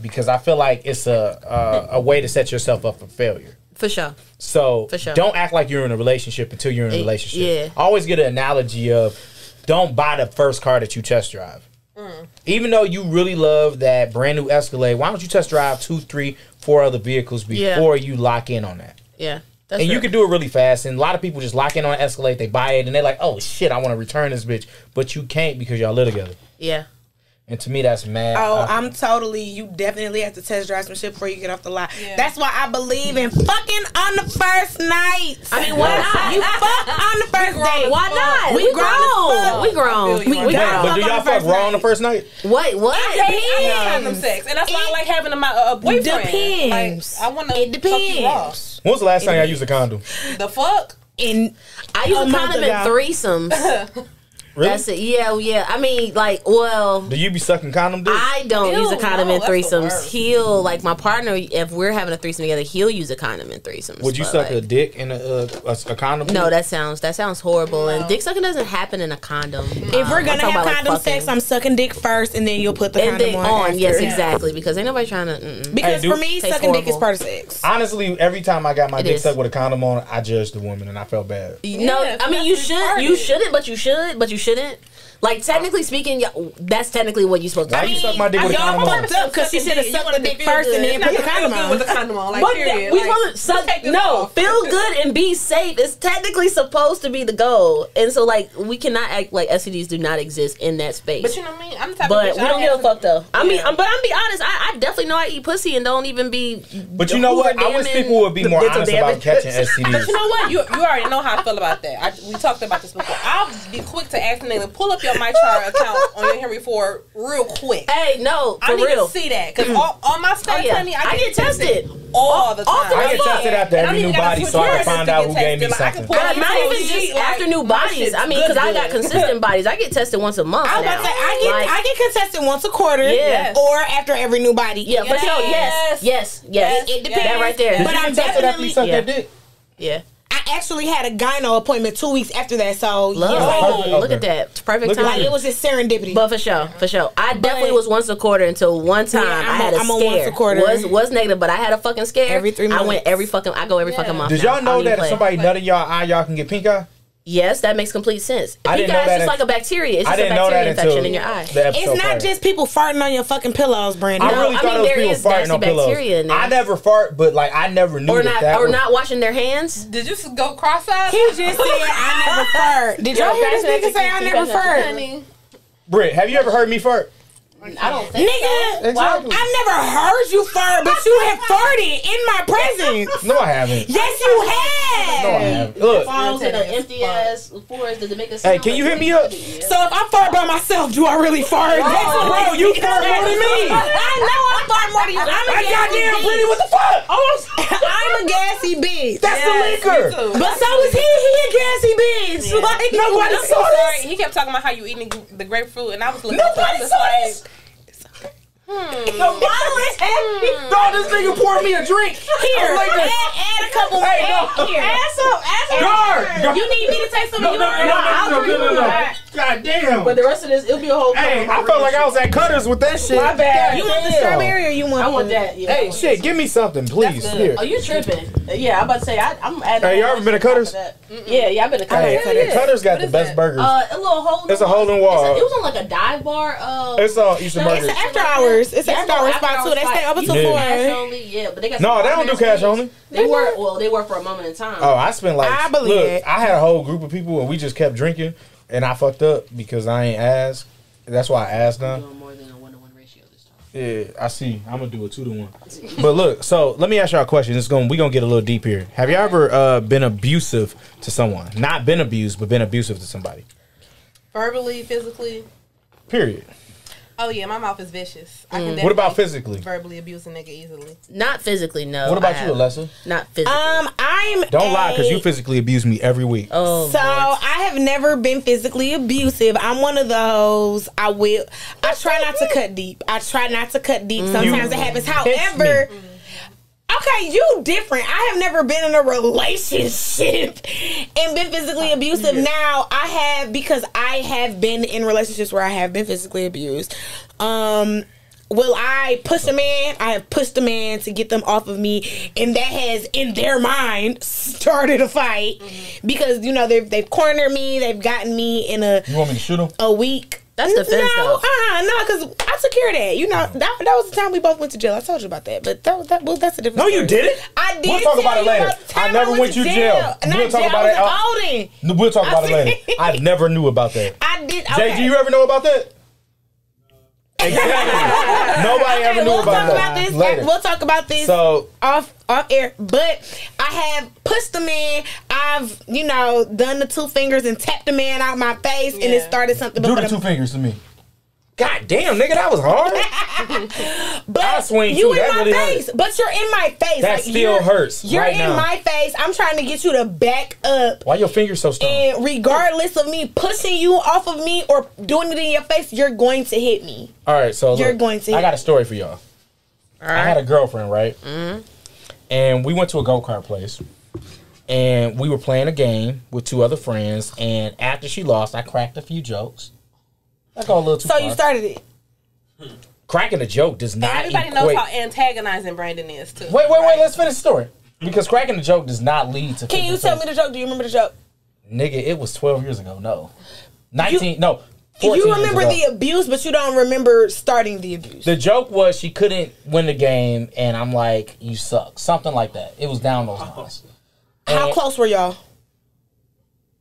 because I feel like it's a way to set yourself up for failure. For sure. So don't act like you're in a relationship until you're in a relationship. Yeah. I always get an analogy of don't buy the first car that you test drive. Even though you really love that brand new Escalade, why don't you test drive 2, 3, 4 other vehicles before you lock in on that? Yeah. And you can do it really fast. And a lot of people just lock in on Escalade, they buy it, and they're like, oh shit, I want to return this bitch. But you can't because y'all live together. Yeah. And to me, that's mad. Oh, you definitely have to test drive some shit before you get off the lot. Yeah. That's why I believe in fucking on the first night. I mean, why not? You fuck on the first date. Why not? We grown. We grown. But do y'all fuck raw on the first night? What? I have sex. And that's why I like having a boyfriend. Depends. Like, I want to It depends. When was the last time y'all used a condom? The fuck? I use a condom in threesomes. Really? That's it. Yeah. I mean, like, well, do you be sucking condom dick? I don't use a condom in threesomes. He'll Like my partner, if we're having a threesome together, he'll use a condom in threesomes. Would you suck a dick in a condom? No, that sounds horrible. No. And dick sucking doesn't happen in a condom. If we're gonna have condom sex, I'm sucking dick first, and then you'll put the condom on. Yes, exactly. Because ain't nobody trying to. Because for me, sucking dick is part of sex. Honestly, every time I got my dick sucked with a condom on, I judged the woman, and I felt bad. No, I mean you should. You shouldn't, but you should, but you shouldn't. Like, technically speaking, that's technically what you're supposed to do. Why you suck my dick with a condom on? Because she should have sucked the dick first and then put the condom on. With the condom on, like, but period. We supposed to suck. No, feel good and be safe. It's technically supposed to be the goal, and so like we cannot act like STDs do not exist in that space. But you know what I mean? I'm the type but of bitch we don't give a fuck though. I mean, but I'm be honest. I definitely know I eat pussy and don't even be. But you know what? I wish people would be more honest about catching STDs. But you know what? You already know how I feel about that. We talked about this before. I'll be quick to ask the nigga, pull up your MyChart account on your Henry Ford real quick. Hey, no, for I need real. to see that because on my stuff, honey, I get tested all the time. I get tested after every new body so I can find out who gave me something. Not even just after new bodies. I mean, because I got consistent bodies. I get tested once a month. I was about to say, I get tested once a quarter, or after every new body. Yeah, but yes. It depends. That right there. But I'm tested after you suck that dick. Yeah. I actually had a gyno appointment 2 weeks after that, so look at that. It's perfect time. Like, it was just serendipity. But for sure. I definitely was once a quarter until one time I had a scare. Once a quarter. Was negative, but I had a fucking scare. Every 3 months. I go every fucking month. Did y'all know that if somebody nut in y'all eye, y'all can get pink eye? Yes, that makes complete sense. Pink eye is just like a bacteria. It's just a bacteria infection in your eye. It's not just people farting on your fucking pillows, Brandon. I really thought it was people farting on pillows. I never fart, but like I never knew or not washing their hands. Did you go cross-eyed? He just said I never fart. Did y'all hear this nigga say I never fart? Britt, have you ever heard me fart? I don't think so. Exactly. I've never heard you fart, but you have farted in my presence. No, I haven't. Yes, you have. No, I haven't. Look. Falls in an empty ass forest. Does it make a Hey, sound? can you hit me up? So if I fart by myself, do I really fart? Bro, you fart more than me. I know I fart more than you. I'm a goddamn pretty. What the fuck? I'm a gassy bitch. That's the liquor. But so is he. He a gassy bitch. Yeah. Like nobody saw this. He kept talking about how you eating the grapefruit, and I was looking. Nobody saw this. The bottle is heavy. Dog, this nigga poured me a drink. Here, add a couple. Here, add some. Guard. You need me to take some of yours? No. God damn. But the rest of this, it'll be a whole. Hey, I felt like I was at Cutters with that shit. My bad. You want the strawberry or you want? I want that. Yeah. Hey, shit, give me something, please. Here. Oh, you tripping? Yeah, I'm about to say I'm adding. Hey, y'all ever been to Cutters? Yeah, I've been to Cutters. Hey, Cutters got the best burgers. A little hole. It's a hole in the wall. It was on like a dive bar. It's all Easter burgers. It's after hours. It's after hours spot too. They stay up until 4. Cash only, yeah, but they got. No, they don't do cash only. They were for a moment in time. Oh, I spent like. I believe it. I had a whole group of people and we just kept drinking, and I fucked up because I ain't asked. That's why I asked them. Doing more than a 1-to-1 ratio this time. Yeah, I see. I'm gonna do a 2-to-1. But look, so let me ask y'all a question. We gonna get a little deep here. Have y'all ever been abusive to someone? Not been abused, but been abusive to somebody. Verbally, physically. Period. Oh yeah, my mouth is vicious. I can What about physically? Verbally abuse a nigga easily. Not physically, no. What about you, Alessa? Not physically. Don't lie, because you physically abuse me every week. Oh, so Lord. I have never been physically abusive. I'm one of those. I try not to cut deep. Sometimes it happens. However. Okay, you different. I have never been in a relationship and been physically abusive. Now, I have, because I have been in relationships where I have been physically abused. Will I push a man? I have pushed a man to get them off of me, and that has, in their mind, started a fight. Because, you know, they've cornered me, they've gotten me in a... You want me to shoot them? A week. That's defense, though. No, because I took care of that. You know, that was the time we both went to jail. I told you about that, but that's a different story. No, you didn't. I did. We'll talk about it later. I never went to jail. We'll talk about it. We'll talk about it later. I never knew about that. I did. Jay, do you ever know about that? Exactly. Nobody ever knew about that. Later. We'll talk about this off air. But I have pushed the man. I've, done the 2 fingers and tapped the man out my face, and it started something. Do the 2 fingers to me. God damn, nigga, that was hard. But I swing you too. in That my really face. hurt. But you're in my face. That like, still hurts. You're right in now. my face. I'm trying to get you to back up. Why your fingers so strong? And regardless of me pushing you off of me or doing it in your face, you're going to hit me. All right, so You're look, going to I hit got a story for y'all. I had a girlfriend, right? Mm-hmm. And we went to a go-kart place. And we were playing a game with 2 other friends. And after she lost, I cracked a few jokes. I go a little too far. So you started it. Cracking a joke does not Everybody knows how antagonizing Brandon is, too. Wait, let's finish the story. Because cracking a joke does not lead to... Can you tell me the joke? Do you remember the joke? Nigga, it was 12 years ago. No. 14 You remember years the abuse, but you don't remember starting the abuse. The joke was she couldn't win the game, and I'm like, you suck. Something like that. It was down those lines. How close were y'all?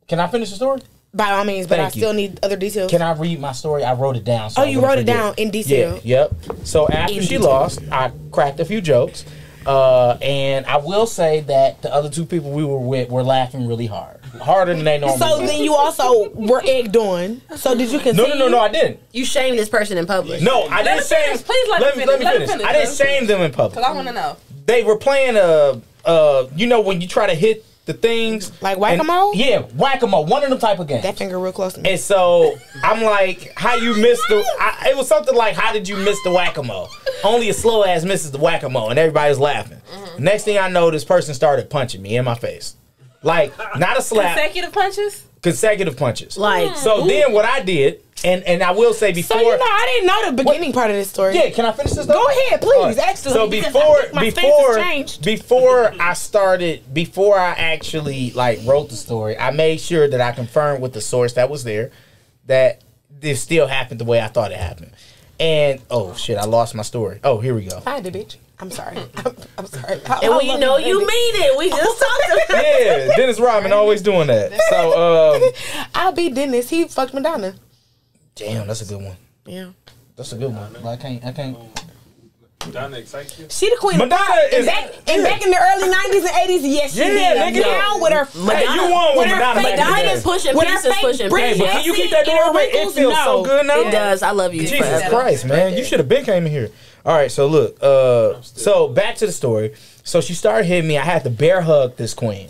Can I finish the story? By all means, but Thank I still need other details. Can I read my story? I wrote it down. So you wrote it down in detail? Yeah, yep. So after she lost, I cracked a few jokes. And I will say that the other 2 people we were with were laughing really hard. Harder than they normally So do. then you also were egged on. So did you continue? No, I didn't. You shamed this person in public. No, I didn't shame. Please let me finish. I didn't shame them in public. Because I want to know. They were playing you know when you try to hit the things Like whack-a-mole? Yeah, whack-a-mole. One of them type of games. That finger real close to me. And so I'm like, how you missed the... it was something like, how did you miss the whack-a-mole? Only a slow ass misses the whack-a-mole, and everybody was laughing. Mm-hmm. Next thing I know, this person started punching me in my face. Like, not a slap. Consecutive punches. Like, so then what I did, and I will say before... So, I didn't know the beginning part of this story. Yeah, can I finish this? Go ahead, please. Right. Actually, so before I actually like wrote the story, I made sure that I confirmed with the source that was there that this still happened the way I thought it happened. And oh shit, I lost my story. Oh, here we go. Find it, bitch. I'm sorry. I'm sorry. And we know you mean it. We just talked about it. Yeah, Dennis Rodman always doing that. So I'll be Dennis. He fucked Madonna. Damn, that's a good one. Yeah. That's a good one. I can't. Madonna excites you? She the queen. Madonna is back in the early 90s and 80s. Yes, she did. Nigga. Now with her Madonna, you won with Madonna. Madonna's pushing pieces, pushing Hey, but can you keep that door open? It feels so good now. It does. I love you. Jesus Christ, man. You should have been came in here. All right, so look. So back to the story. So she started hitting me. I had to bear hug this queen.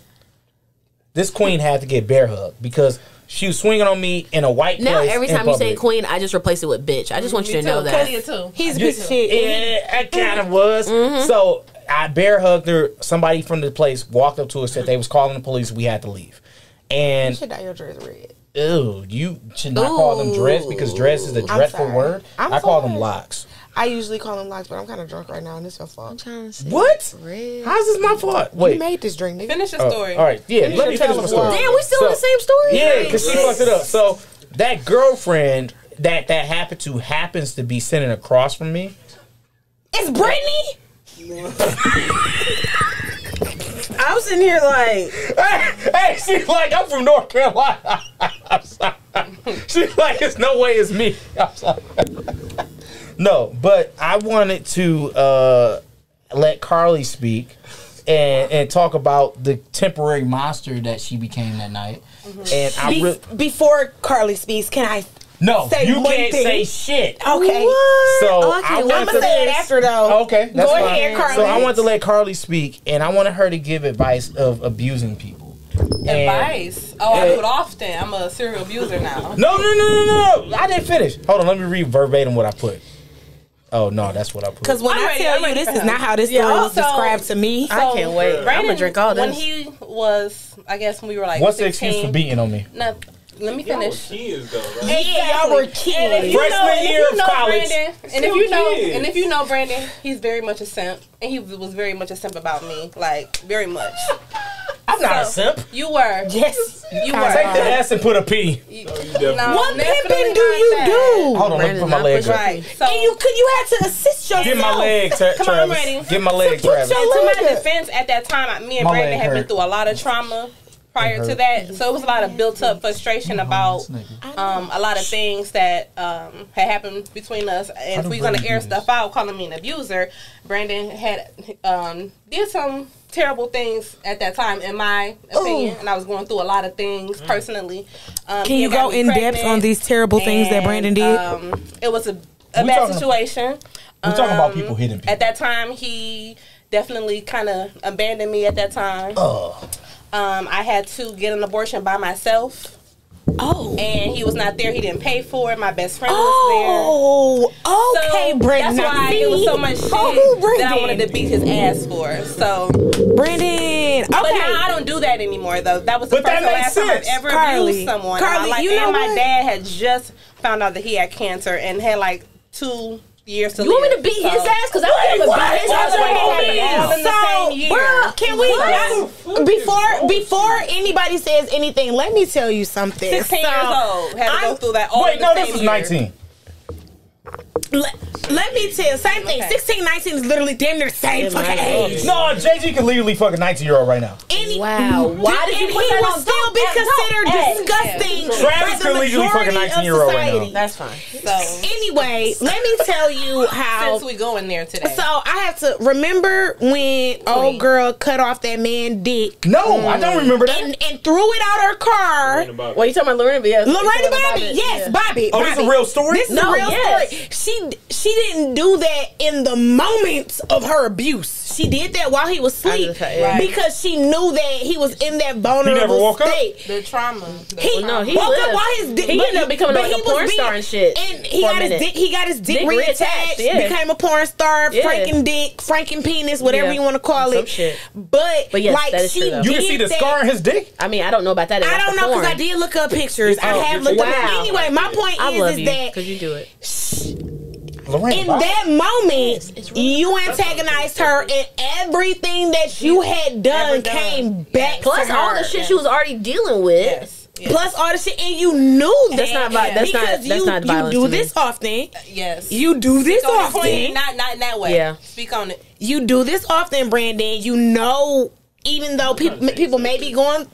This queen had to get bear hugged because she was swinging on me in a white now, place. Now, every time you say queen, I just replace it with bitch. I just want you to know that. He's a piece of shit. Yeah, it kind of was. Mm-hmm. So I bear hugged her. Somebody from the place walked up to us, said they was calling the police. We had to leave. And you should dye your dress red. Ew, you should not call them dreads because dreads is a dreadful word. I call them locks. I usually call them locks, but I'm kind of drunk right now, and it's your fault. I'm trying to say what? Red. How's this my fault? Wait. You made this drink, nigga. Finish your story. All right, yeah. Let me finish the story. Damn, we still in the same story? Yeah, because she fucked it up. So that girlfriend that happens to be sitting across from me. It's Brittany? I'm sitting here like... Hey, she's like, I'm from North Carolina. She's like, there's no way it's me. I'm sorry. No, but I wanted to let Carly speak and talk about the temporary monster that she became that night. Mm-hmm. And before Carly speaks, can I? No, you can't say shit. Okay. What? So I'm gonna say it after though. Okay, that's go fine. ahead, Carly. So I wanted to let Carly speak, and I wanted her to give advice of abusing people. Advice? I do it often. I'm a serial abuser now. No. I didn't finish. Hold on, let me read verbatim what I put. Oh no, that's what I put. Because when I tell you this is not how this story was described to me, I can't wait. Brandon, I'm gonna drink all this. When he was, I guess, when we were like, what's 16, the excuse for beating on me? No, let me finish. Kids though, right? y'all were kids. Freshman year of college. Brandon, and if you know Brandon, he's very much a simp, and he was very much a simp about me, like very much. I'm not a simp. You were. Yes. You Take were. the S and put a P. What pimping do you do? Hold on, let me put my leg up. Right. So And you had to assist yourself. Get my leg, Travis. Come on, I'm ready. Get my leg, Travis. to my defense, at that time, me and My Brandon leg had been hurt. through a lot of trauma prior to that, so it was a lot of built up frustration about a lot of things that had happened between us. And if we're gonna air stuff out, calling me an abuser, Brandon had did some terrible things at that time, in my opinion, and I was going through a lot of things personally. Can you go in depth on these terrible things that Brandon did? It was a bad situation. We're talking about people hitting people. At that time, he definitely kind of abandoned me at that time. I had to get an abortion by myself. And he was not there. He didn't pay for it. My best friend was there. Okay, so Brandon. That's why it was so much shit that I wanted to beat his ass for. So, Brandon. Okay. But now I don't do that anymore, though. That was the first and last time I've ever abused someone. Carly, you know and what? my dad had just found out that he had cancer and had like 2 years to live. You want me to beat his ass? Because I don't want to beat his ass all in the same year. Bruh, can we before anybody says anything, let me tell you something. 16 years old. Had to go through that all in the this same is year. 19. Let me tell you, same thing. 16, 19 is literally damn near the same fucking age. No, JG can literally fuck a 19-year-old right now. Wow. Why did you and put he that will on still be considered disgusting. Travis can legally fuck a 19-year-old right now. That's fine. So, anyway, let me tell you how. since we going there today. So I have to remember when old girl cut off that man dick. No, I don't remember that. And threw it out her car. What, you talking about Lorena? Yes. Lorena Bobby, yes, Bobby. Oh, this is a real story? This is a real story. She didn't do that in the moments of her abuse. She did that while he was asleep because she knew that he was in that vulnerable state. The trauma. He woke up while his dick. He ended up becoming like a porn star and shit. And he got his dick reattached. Became a porn star. Franken dick, Franken penis, whatever you want to call it. Shit. But yes, like that is she, true, you can see the scar in his dick. I mean, I don't know about that. I don't know because I did look up pictures. I have looked up. Anyway, my point is that because you do it. In that moment, you antagonized her, and everything that you had done came back. Plus to her. all the shit she was already dealing with. Yes. Plus all the shit, and you knew that. That's not violence. You do this often. Yes. You do this often. Not in that way. Yeah. Speak on it. You do this often, Brandon. You know, even though people may be going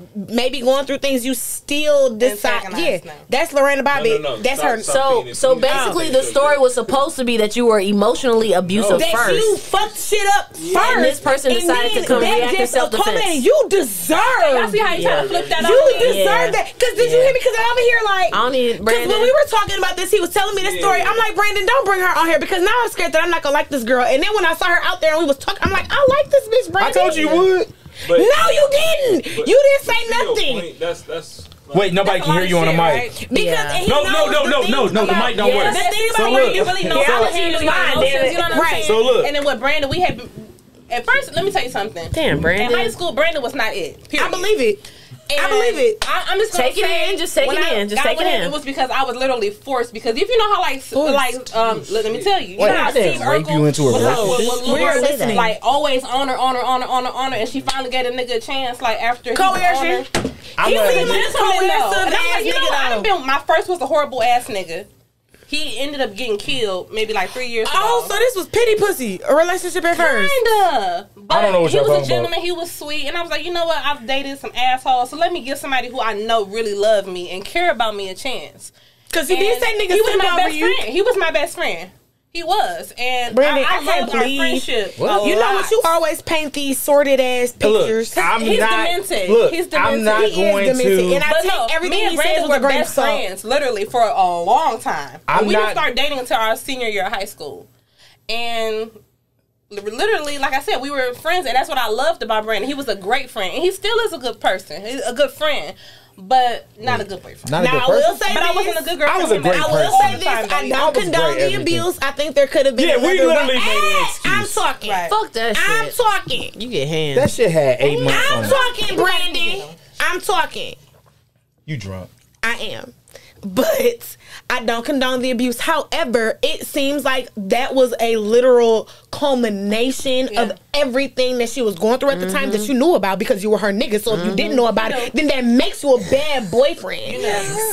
through things, you still decide. Yeah, that's Lorena Bobby. No. That's her. So basically, the story was supposed to be that you were emotionally abusive that first. you fucked shit up first, and this person decided to come react in self-defense. You deserve. I see how you trying to flip that. You deserve that. Because did you hear me? Because I'm over here like. I don't need Brandon. Because when we were talking about this, he was telling me this story. I'm like, Brandon, don't bring her on here because now I'm scared that I'm not gonna like this girl. And then when I saw her out there and we was talking, I'm like, I like this bitch, Brandon. I told you would. But, no, you didn't. You didn't say nothing. That's wait, nobody can hear you on the mic. Right? Because no, the mic don't work. The thing So about look, you really know how to handle your emotions. You know what I'm saying? So look, and then with Brandon, we had at first. Let me tell you something. Damn, Brandon. In high school, Brandon was not it. Period. I believe it. And I believe it. I'm just gonna take it in. Just take it in. Just take it in. It was because I was literally forced. Because if you know how let me tell you. Wait, know how I didn't Steve rape Urkel you into a was We're listening. like always honor, and she finally gave a nigga a chance. Like after he coercion. I'm not. My first was a horrible ass nigga. He ended up getting killed maybe like 3 years ago. Oh, so this was pity pussy, a relationship at first. Kinda. But I don't know what he y'all was a talking gentleman. about. He was sweet. And I was like, you know what? I've dated some assholes. So let me give somebody who I know really love me and care about me a chance. Because he did say niggas he was my best you. friend. He was my best friend. He was. And Brandon, I can't loved our believe friendship. You know what? You always paint these sordid ass pictures. Look, He's demented. Look, I'm not going to. And I take everything he says with a grain of salt. Friends, literally, for a long time. We didn't start dating until our senior year of high school. And literally, like I said, we were friends. And that's what I loved about Brandon. He was a great friend. And he still is a good person. He's a good friend. But not a good boyfriend. Not a good person. But I wasn't a good girlfriend. I was a great person. I will say this. I don't condone the abuse. I think there could have been. Yeah, we literally made an excuse. I'm talking. Right. Fuck that shit. I'm talking. You get hands. That shit had 8 months on I'm it. talking, Brandon. I'm talking. You drunk. I am. But I don't condone the abuse. However, it seems like that was a literal culmination of everything that she was going through at the time that you knew about because you were her nigga. So if you didn't know about it, then that makes you a bad boyfriend.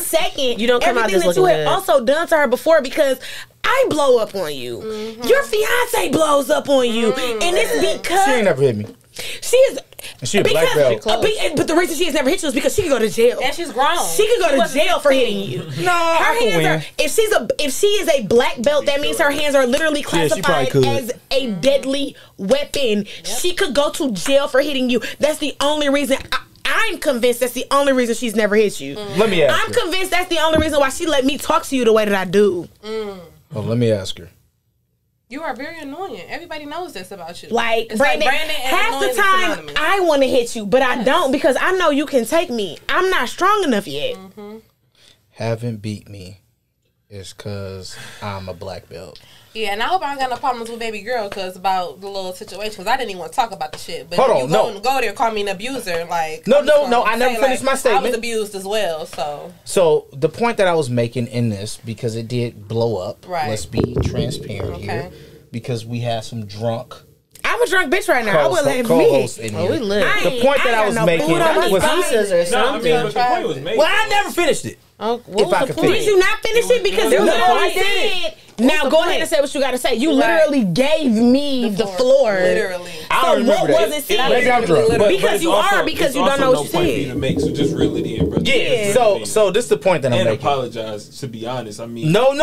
Second, you don't come out everything this that you looking had good. also done to her before because I blow up on you. Your fiance blows up on you. And it's because She ain't never hit me. She is. She a black belt. But the reason she has never hit you is because she could go to jail. And she's grown. She could go to jail for hitting you. No, her hands are. If she is a black belt, that means her hands are literally classified as a deadly weapon. Yep. She could go to jail for hitting you. That's the only reason. I'm convinced that's the only reason she's never hit you. Let me ask her. I'm convinced that's the only reason why she let me talk to you the way that I do. Well, let me ask her. You are very annoying. Everybody knows this about you. Like, Brandon half the time I want to hit you, but I don't because I know you can take me. I'm not strong enough yet. Haven't beat me is because I'm a black belt. Yeah, and I hope I don't got no problems with baby girl because about the little situation. Because I didn't even want to talk about the shit. But Hold on, go there and call me an abuser. Like no, I never finished my statement. I was abused as well. So the point that I was making in this, because it did blow up. Right. Let's be transparent here, because we had some drunk. I'm a drunk bitch right now. I will let me. We live. The point that I was making was pizzas or something. But the point was made. Well, I never finished it. If I could finish. Did you not finish it? Because you literally said. Now go ahead and say what you got to say. You literally gave me the floor. Literally. I don't remember what was it said? Maybe I'm drunk. Because you are, because you don't know what you said. To make, so just reel it in, bro. Yeah. So this is the point that I'm making. And apologize. To be honest, I mean. No.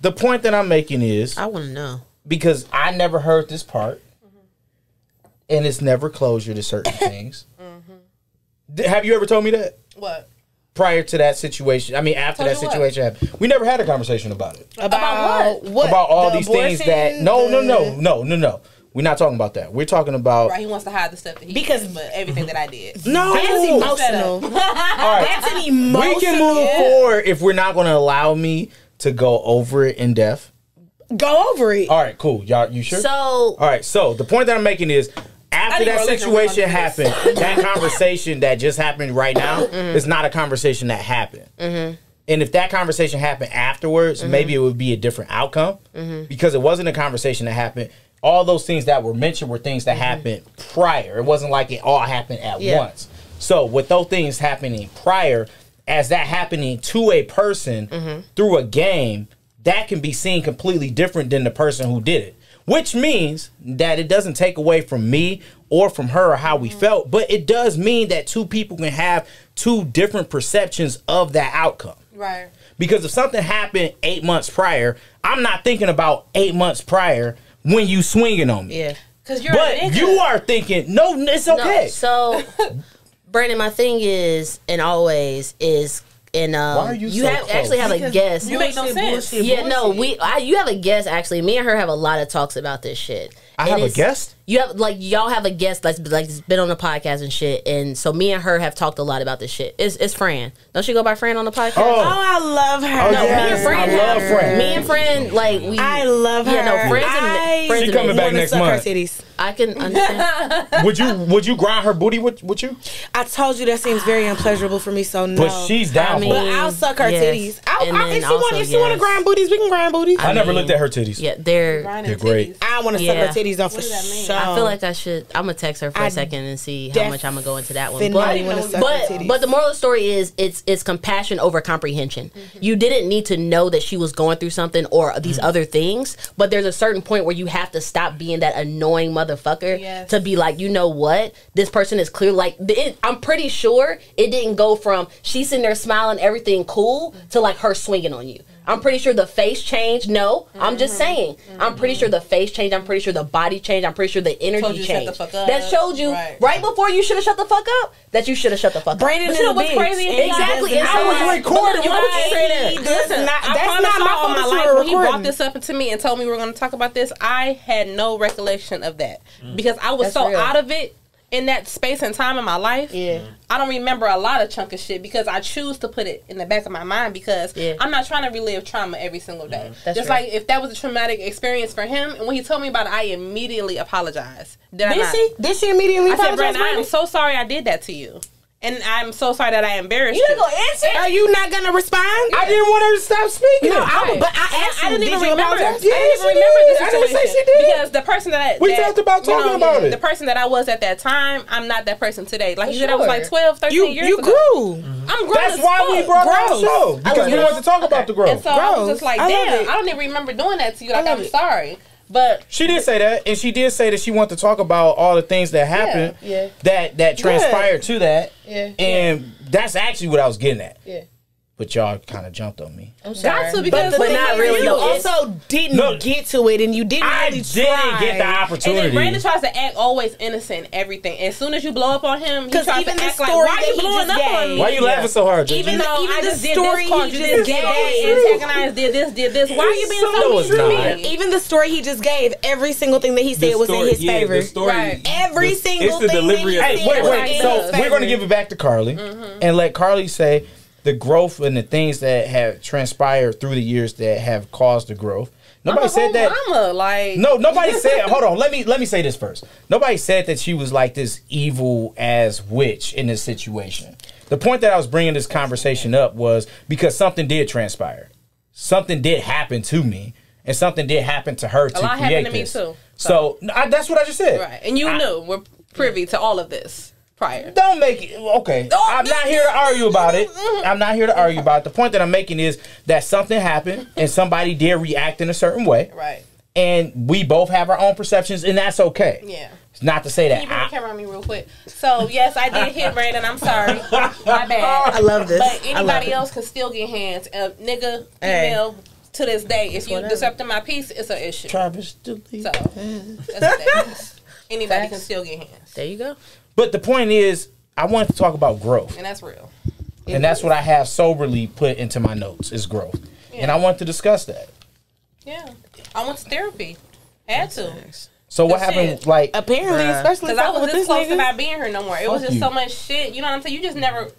The point that I'm making is, I want to know, because I never heard this part, and it's never closure to certain things. Have you ever told me that? What? Prior to that situation, I mean, after that situation happened, we never had a conversation about it. About what? About all these things that no. We're not talking about that. We're talking about He wants to hide the stuff that he did, but everything that I did. No, that's emotional. All right. That's an emotional. We can move forward if we're not going to allow me to go over it in depth. Go over it. All right, cool. Y'all, you sure? So, all right. So the point that I'm making is, after that situation happened, that conversation that just happened right now is not a conversation that happened. And if that conversation happened afterwards, maybe it would be a different outcome, because it wasn't a conversation that happened. All those things that were mentioned were things that happened prior. It wasn't like it all happened at once. So with those things happening prior, as that happening to a person through a game, that can be seen completely different than the person who did it. Which means that it doesn't take away from me or from her or how we felt, but it does mean that two people can have two different perceptions of that outcome. Right. Because if something happened 8 months prior, I'm not thinking about 8 months prior when you swinging on me. Yeah. Because you're But you are thinking, no, it's okay. No, so, Brandon, my thing is, and always is, and why are you so close? Actually have a guest. You make no sense. Yeah, no, you have a guest. Actually, me and her have a lot of talks about this shit. I have a guest? You have y'all have a guest that's been on the podcast and shit, and so me and her have talked a lot about this shit. It's Fran. Don't she go by Fran on the podcast? Oh, I love her. Oh, no, yes. Me and Fran. I love Fran. Me and Fran, I love her. Yeah, no, friends. She coming back next month. I can understand. Would you grind her booty with you? I told you that seems very unpleasurable for me, so no. But she's down for it. But I'll suck her titties. If she want to grind booties, we can grind booties. I never looked at her titties. Yeah, they're great. I want to suck her titties off for sure. I feel like I should. I'm gonna text her for a second and see how much I'm gonna go into that one. But the moral of the story is it's compassion over comprehension. You didn't need to know that she was going through something or these other things, but there's a certain point where you have to stop being that annoying motherfucker to be like, you know what, this person is clear. Like I'm pretty sure it didn't go from she's sitting there smiling, everything cool, to like her swinging on you. I'm pretty sure the face changed. No, I'm just saying. I'm pretty sure the face changed. I'm pretty sure the body changed. I'm pretty sure the energy changed. That showed you right before you should have shut the fuck up. That you should have shut the fuck up. Brandon, you know what's crazy? Exactly. I was recording. What did you say that? Listen, that's not my fault. My life. When he brought this up to me and told me we were going to talk about this, I had no recollection of that because I was so out of it. In that space and time in my life, I don't remember a lot of chunk of shit because I choose to put it in the back of my mind because I'm not trying to relive trauma every single day. Just like if that was a traumatic experience for him, and when he told me about it, I immediately apologized. Did she immediately apologize? I said, Brandon, I am so sorry I did that to you. And I'm so sorry that I embarrassed you. You gonna answer? Are you not gonna respond? I didn't want her to stop speaking. No, but I asked you. I didn't even remember. Yeah, I didn't remember this situation. I didn't say she did. Because the person that we talked about talking about it. The person that I was at that time, I'm not that person today. Like you said, I was like 12, 13 years ago. You grew. I'm grown. That's why we brought her on the show because we wanted to talk about the growth. And so I was just like, damn, I don't even remember doing that to you. Like I'm sorry. But she did say that, and she did say that she wanted to talk about all the things that happened, that transpired to that, and that's actually what I was getting at. Yeah. But y'all kind of jumped on me. I'm sorry. Got to, because but not really. You also didn't get to it, and you didn't really try. Get the opportunity. And then Brandon tries to act always innocent in everything. As soon as you blow up on him, he tries to even the act like, story why that you blowing up on me? Why you laughing so hard, Gigi? Even though I the just did story this, called he you just this, did that, gave. antagonized, did this. Why are you being so No, mean it's to not. me? Even the story he just gave, every single thing that he said was in his favor. The story, Right. Every single it's the thing delivery that of he the said Wait, was wait. in So his we're going to favor. give it back to Carly and let Carly say the growth and the things that have transpired through the years that have caused the growth. Nobody said that. Mama, like, No, nobody said. Hold on. Let me say this first. Nobody said that she was like this evil ass witch in this situation. The point that I was bringing this conversation up was because something did transpire. Something did happen to me, and something did happen to her to a lot create happened to me this. too. So that's what I just said. Right, and you knew we're privy to all of this prior. Don't make it okay. I'm not here to argue about it. I'm not here to argue about it. The point that I'm making is that something happened and somebody did react in a certain way. Right. And we both have our own perceptions, and that's okay. Yeah. It's not to say that. Can you bring the camera on me real quick? So, yes, I did hit Brandon. I'm sorry. My bad. I love this. But I love anybody it. else can still get hands. Nigga, female, to this day, if you whatever. disrupting my peace, it's an issue. Travis, delete. So, that's what that is. Anybody can still get hands. There you go. But the point is, I wanted to talk about growth. And that's real. And that's what I have soberly put into my notes is growth. Yeah. And I want to discuss that. Yeah. I went to therapy. Had to. So what Good happened, shit. like... Apparently, especially Because I was with this this close to nigga. not being here no more. It was Fuck just you. so much shit. You know what I'm saying? You just never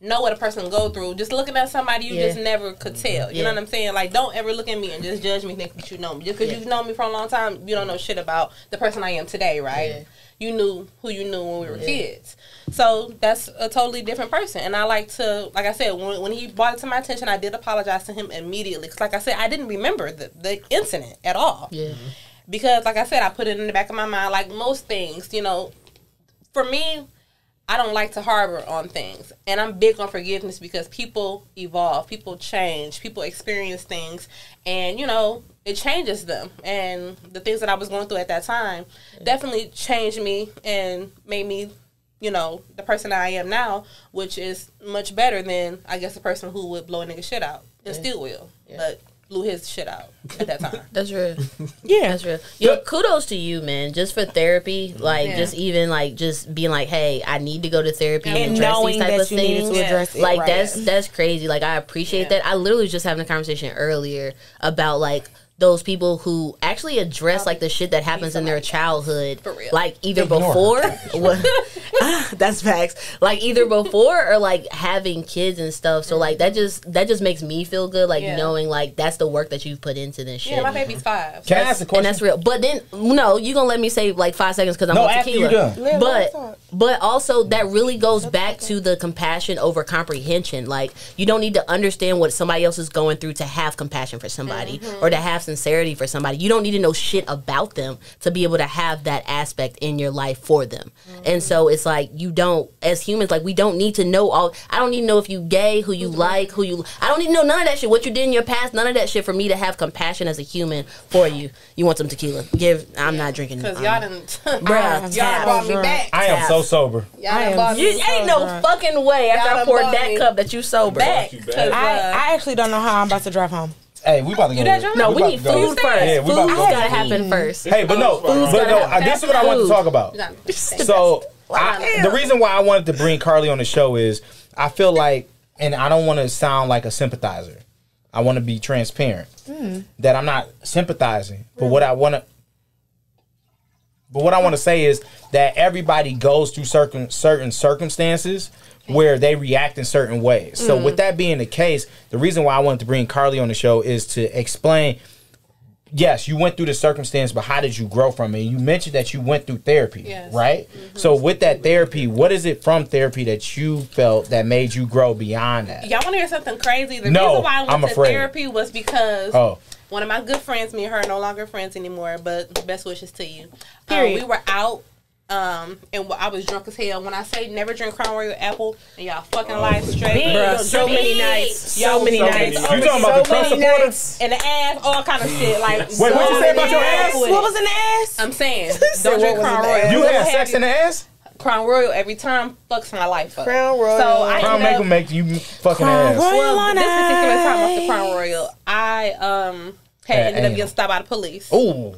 know what a person go through. Just looking at somebody, you just never could tell. You know what I'm saying? Like, don't ever look at me and just judge me thinking that you know me. Just because you've known me for a long time, you don't know shit about the person I am today, right? Yeah. You knew who you knew when we were kids. So that's a totally different person. And I like to, like I said, when he brought it to my attention, I did apologize to him immediately. Because like I said, I didn't remember the incident at all. Yeah. Because like I said, I put it in the back of my mind like most things, you know. For me, I don't like to harbor on things. And I'm big on forgiveness because people evolve, people change, people experience things. And, you know, it changes them. And the things that I was going through at that time definitely changed me and made me, you know, the person that I am now, which is much better than, I guess, the person who would blow a nigga shit out and still will. But blew his shit out at that time. That's real. Yeah, that's real. Yo, kudos to you, man. Just for therapy, like just even like just being like, hey, I need to go to therapy and address knowing these type that of you needed things. to address it, Like right. that's crazy. Like I appreciate that. I literally was just having a conversation earlier about like those people who actually address like the shit that happens in their childhood, For real. like either before, that's facts. Like either before or like having kids and stuff. So like that just makes me feel good, like knowing like that's the work that you've put into this shit. Yeah, my baby's 5. Can I ask a question? And that's real. But then, no, you gonna let me say like 5 seconds because I'm No, on after tequila. you're done. But also that really goes back to the compassion over comprehension. Like you don't need to understand what somebody else is going through to have compassion for somebody or to have sincerity for somebody. You don't need to know shit about them to be able to have that aspect in your life for them. And so it's like you don't, as humans, like we don't need to know all. I don't need to know if you gay, who you like, who you. I don't need to know none of that shit. What you did in your past, none of that shit for me to have compassion as a human for you. You want some tequila? I'm not drinking. Because y'all didn't, Bruh, y'all brought me back. I am so sober. Y'all done brought You me ain't no fucking way after Y'all I done poured bought that me cup that you sober. back. Brought you 'Cause, back. I actually don't know how I'm about to drive home. Hey, we about to go. that drunk? No, We we about need to go. food first. Yeah, we about to Food's go. gotta happen first. Hey, but no, this is what I want to talk about. So, the reason why I wanted to bring Carly on the show is I feel like, and I don't want to sound like a sympathizer. I want to be transparent that I'm not sympathizing, but what I want to. But what I want to say is that everybody goes through certain circumstances where they react in certain ways. So with that being the case, the reason why I wanted to bring Carly on the show is to explain, yes, you went through the circumstance, but how did you grow from it? You mentioned that you went through therapy, right? So with that therapy, what is it from therapy that you felt that made you grow beyond that? Y'all want to hear something crazy? The No, reason why I I'm went to afraid. therapy was because one of my good friends, me and her are no longer friends anymore, but best wishes to you. Period. We were out And I was drunk as hell. When I say never drink Crown Royal apple and y'all fucking life straight, Bruh, so many nights. So many nights. You talking about the Trump supporters? And the ass, all kind of shit. Like, wait, what you say about your ass? What was in the ass? I'm saying, don't drink Crown Royal. You had sex in the ass? Crown Royal every time fucks my life up. Crown Royal. So I Crown make you fucking ass. Well, this particular time after Crown Royal, I ended up getting stopped by the police. Ooh.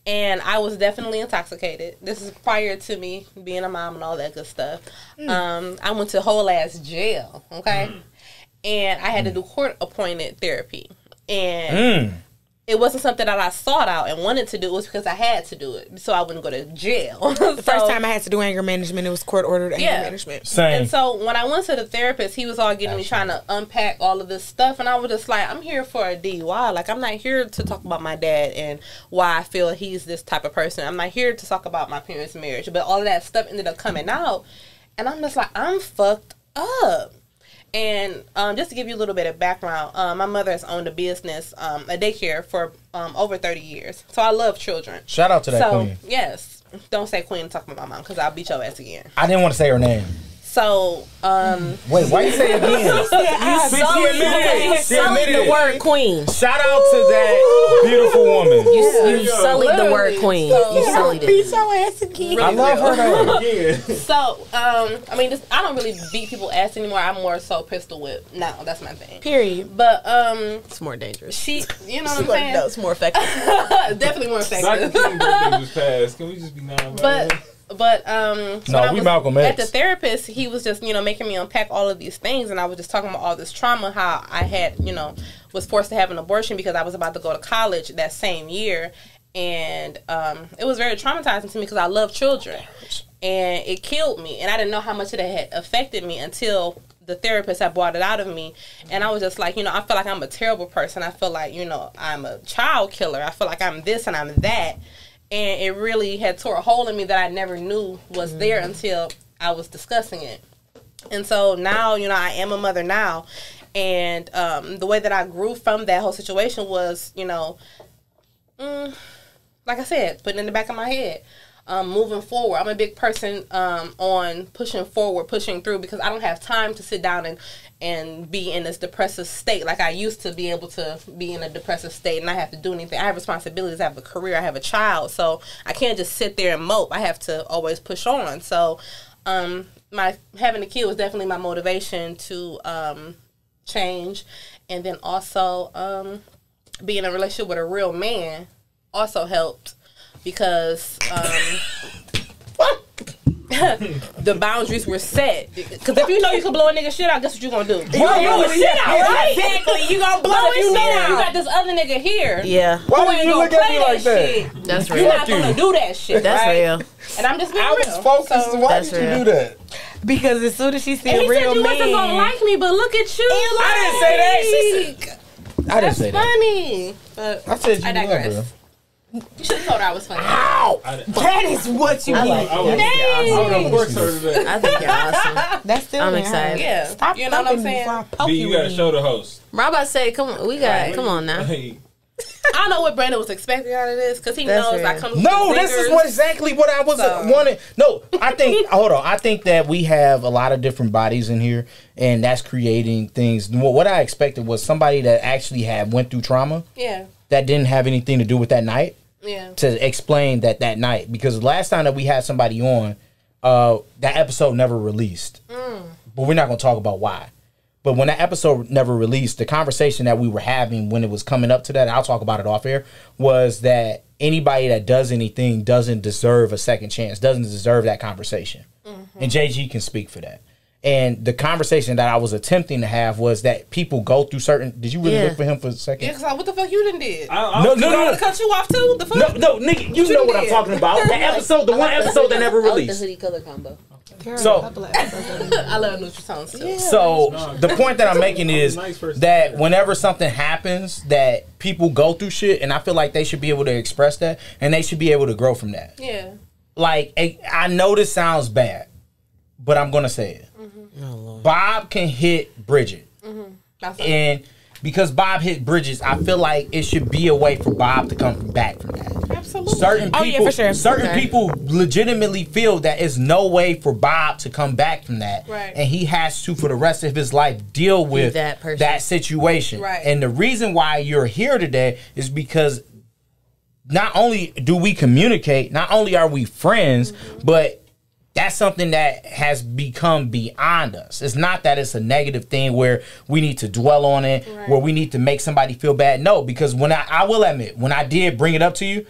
And I was definitely intoxicated. This is prior to me being a mom and all that good stuff. I went to whole ass jail, okay? And I had to do court appointed therapy. And it wasn't something that I sought out and wanted to do. It was because I had to do it so I wouldn't go to jail. The first time I had to do anger management, it was court ordered anger management. Same. And so when I went to the therapist, he was all getting me trying to unpack all of this stuff. And I was just like, I'm here for a DUI. Like, I'm not here to talk about my dad and why I feel he's this type of person. I'm not here to talk about my parents' marriage. But all of that stuff ended up coming out. And I'm just like, I'm fucked up. And just to give you a little bit of background, my mother has owned a business, a daycare for over 30 years. So I love children. Shout out to that queen. Yes. Don't say queen and talk about my mom because I'll beat your ass again. I didn't want to say her name. So, wait, why you say it again? You sullied the word queen. Shout out to that beautiful woman. You sullied the word queen. You sullied it. Beat your ass again. I love her though. So, I mean, I don't really beat people ass anymore. I'm more so pistol whip now. That's my thing. Period. But it's more dangerous. She, you know what I'm saying? No, it's more effective. Definitely more effective. Dr. King's birthday was passed. Can we just be non-violent? But no, we Malcolm X. At the therapist, he was just, making me unpack all of these things, and I was just talking about all this trauma, how I had, was forced to have an abortion because I was about to go to college that same year, and it was very traumatizing to me because I love children, and it killed me, and I didn't know how much it had affected me until the therapist had brought it out of me, and I was just like, I feel like I'm a terrible person. I feel like, I'm a child killer. I feel like I'm this and I'm that. And it really had tore a hole in me that I never knew was there until I was discussing it. And so now, I am a mother now. And the way that I grew from that whole situation was, like I said, putting in the back of my head. Moving forward. I'm a big person on pushing forward, pushing through, because I don't have time to sit down and be in this depressive state like I used to be able to be in a depressive state and not have to do anything. I have responsibilities. I have a career. I have a child. So I can't just sit there and mope. I have to always push on. So my having a kid was definitely my motivation to change. And then also being in a relationship with a real man also helped. Because the boundaries were set. Because if you know you can blow a nigga shit out, guess what you gonna do? You gonna blow his shit out, right? Exactly. You gonna blow his shit out. You got this other nigga here. Yeah. Why did you look at me like that? That's real. You're not gonna do that shit. That's right? real. And I'm just being real. I was focused. So, why did you do that? Because as soon as she said and he real said you man, wasn't gonna like me, but look at you. I didn't say that. I didn't say that. Funny. But I said you I digress. love her. You should have told her I was funny. Ow! That is what you need. I would have worked her today. I think you're awesome. That's still I'm excited. Yeah. Stop you know what I'm saying? B, you gotta show the host. Rob, I say, come on, come on now. Hey. I don't know what Brandon was expecting out of this because he That's knows real. I come. No, this is exactly what I was wanting. No, I think. Hold on. I think that we have a lot of different bodies in here, and that's creating things. What I expected was somebody that actually went through trauma. Yeah. That didn't have anything to do with that night. Yeah. To explain that night, because the last time that we had somebody on, that episode never released. But we're not going to talk about why. But when that episode never released, the conversation that we were having when it was coming up to that, and I'll talk about it off air, was that anybody that does anything doesn't deserve a second chance, doesn't deserve that conversation. And JG can speak for that. And the conversation that I was attempting to have was that people go through certain. Did you really look for him for a second? Yeah, because what the fuck you done did? No. Cut you off too? The fuck? No, nigga, you know what I'm talking about. The episode, the one episode that never released. The hoodie color combo. So I love neutral tones too. Yeah. So the point that I'm making is that whenever something happens, that people go through shit, and I feel like they should be able to express that, and they should be able to grow from that. Yeah. Like, I know this sounds bad, but I'm gonna say it. Bob can hit Bridget, and because Bob hit Bridget, I feel like it should be a way for Bob to come back from that. Absolutely. Absolutely. Certain people, yeah, for sure. Certain people legitimately feel that there's no way for Bob to come back from that, Right. and he has to, for the rest of his life, deal with that person. that situation. Right. And the reason why you're here today is because not only do we communicate, not only are we friends, but that's something that has become beyond us. It's not that it's a negative thing where we need to dwell on it, where we need to make somebody feel bad. No, because when I will admit, when I did bring it up to you,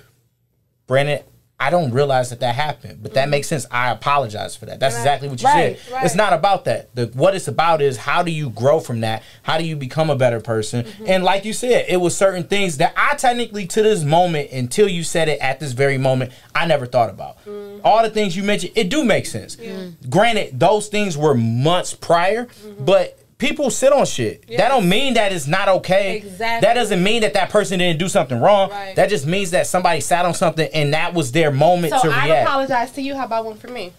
Brandon, I don't realize that happened, but that makes sense. I apologize for that. That's exactly what you said. Right. It's not about that. What it's about is how do you grow from that? How do you become a better person? And like you said, it was certain things that I technically, to this moment, until you said it at this very moment, I never thought about. All the things you mentioned, it do make sense. Granted, those things were months prior, but people sit on shit. That don't mean that it's not okay. Exactly. That doesn't mean that person didn't do something wrong. Right. That just means that somebody sat on something and that was their moment to So react. I apologize to you. How about one for me?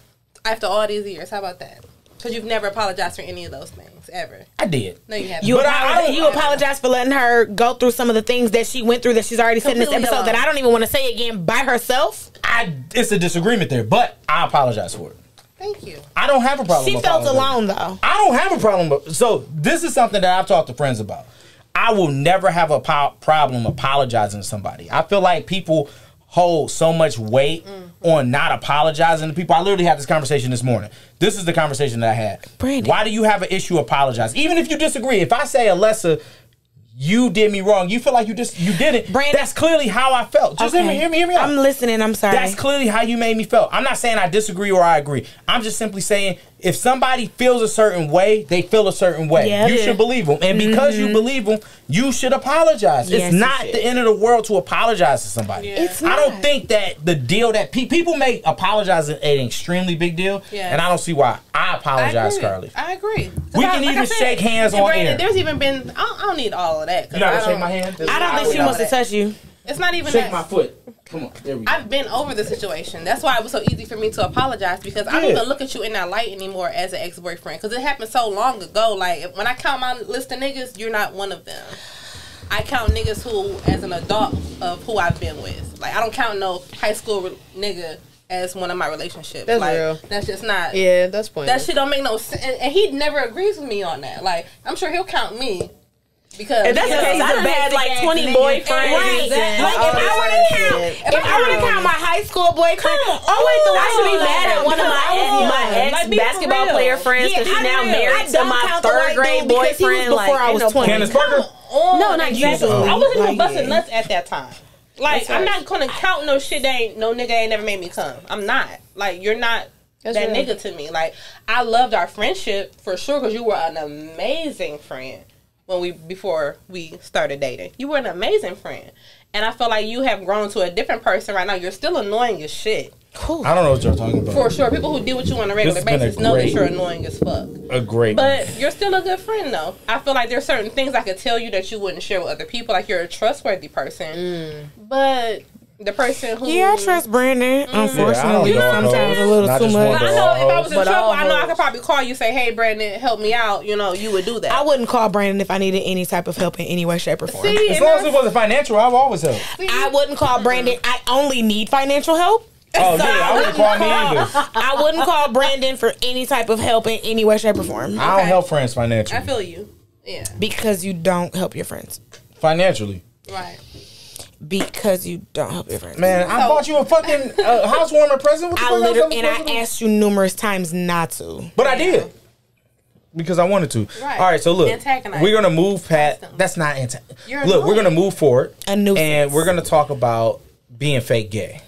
After all these years, how about that? Because you've never apologized for any of those things, ever. I did. No, you haven't. You, But you apologize for letting her go through some of the things that she went through that she's already said in this Completely episode that alone. I don't even want to say again by herself. It's a disagreement there, but I apologize for it. Thank you. I don't have a problem. She felt apologizing. alone though. I don't have a problem. So this is something that I've talked to friends about. I will never have a problem apologizing to somebody. I feel like people hold so much weight on not apologizing to people. I literally had this conversation this morning. This is the conversation that I had. Brandon. Why do you have an issue apologizing? Even if you disagree. If I say, Alessa, you did me wrong, you feel like you did it. Brandon. That's clearly how I felt. Just Okay. hear me out. I'm listening. I'm sorry. That's clearly how you made me feel. I'm not saying I disagree or I agree. I'm just simply saying if somebody feels a certain way, they feel a certain way. Yeah. You should believe them. And because you believe them, you should apologize. Yes, it's you not should. the end of the world to apologize to somebody. Yeah. It's I not. don't think that the deal that people make apologizing an extremely big deal. Yes. And I don't see why. I apologize, Carly. I agree. We can even shake hands and on Brandon, air. There's even been, I don't need all of that. You not going to shake my hand? I don't think she wants to touch you. It's not even Shake that. my foot. Come on. There we go. I've been over the situation. That's why it was so easy for me to apologize because I don't even look at you in that light anymore as an ex-boyfriend because it happened so long ago. Like, when I count my list of niggas, you're not one of them. I count niggas who, as an adult, of who I've been with. Like, I don't count no high school nigga as one of my relationships. That's like, real. That's just not. Yeah, that's That pointless. shit don't make no sense. And he never agrees with me on that. Like, I'm sure he'll count me. Because If that's the case, I done had like 20 boyfriends. Right. and Like all if this I were other to count, shit. if I were to count my high school boyfriend, I should be mad at one of my ex basketball player friends because she's now married to my third grade boyfriend. Like, before I was 20. Candace Parker? No, not you. I wasn't even Like, busting yeah. nuts at that time. Like, I'm not gonna count no shit that ain't no nigga ain't never made me come. I'm not. Like, you're not that real. nigga to me. Like, I loved our friendship for sure because you were an amazing friend before we started dating. You were an amazing friend. And I feel like you have grown to a different person right now. You're still annoying as shit. I don't know what y'all talking about. For sure. People who deal with you on a regular This has been basis a know that great- you're annoying as fuck. A great. But you're still a good friend, though. I feel like there's certain things I could tell you that you wouldn't share with other people. Like, you're a trustworthy person. But the person who... Yeah, I trust Brandon. Unfortunately, Yeah, I don't know. sometimes a little Not too just much. one, I know if I was in But trouble, all I know I hoes. could probably call you and say, hey, Brandon, help me out. You know, you would do that. I wouldn't call Brandon if I needed any type of help in any way, shape, or form. See, As and long as that's- it wasn't financial, I've always helped. I wouldn't call Brandon. I only need financial help. Oh, So yeah, I wouldn't call me either. I wouldn't call Brandon for any type of help in any way, shape, or form. I don't help friends financially. I feel you. Yeah. Because you don't help your friends. Financially. Right. Because you don't help your friends. Man, I bought you a fucking housewarming present. What the I fuck literally, else and am I supposed to I do? asked you numerous times not to. But I did. Because I wanted to. Right. All right, so look. Antagonize. We're going to move past. That's not You're Look, we're annoying. going to move forward. A nuisance. And we're going to talk about being fake gay.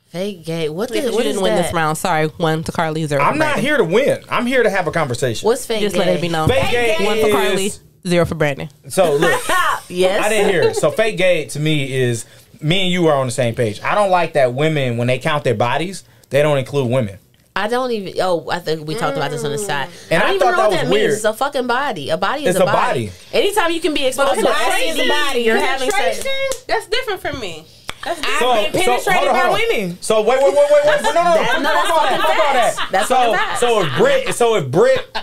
Fake gay. What You is didn't win that? this round. Sorry. 1 to Carly, 0 I'm for not Brandon. here to win. I'm here to have a conversation. What's fake Just gay? let it be known. Fake gay 1 for Carly, is... 0 for Brandon. So, look. Yes. I didn't hear it. So fake gay to me is me and you are on the same page. I don't like that women, when they count their bodies, they don't include women. I don't even. Oh, I think we talked about this on the side. And I I don't even thought know that what that was means. weird. It's a fucking body. A body is It's a a body. body. Anytime you can be exposed to an STD, body, you're having sex. Penetration? That's different for me. That's different. I've been penetrated by women. So wait. No. That's Fuck all that. facts. That's fucking facts. So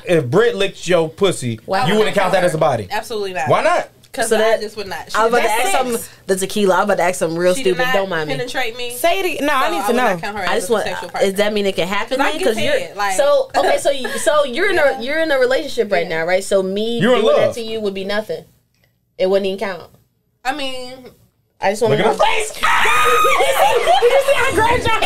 if Brit licked your pussy, Wow. you wouldn't count that as a body. Absolutely not. Why not? Because So I just would not. I was about to ask something. The tequila. I was about to ask something real She stupid. did not Don't mind me. penetrate me. Say it again. No, I need to know. I just want. Does that mean it can happen? I Because get you're head, like- so okay. So you're in a relationship right now, right? So me You're in doing that love. to you would be nothing. It wouldn't even count. I mean, I just want to Look know. at her face. Did you see how great y'all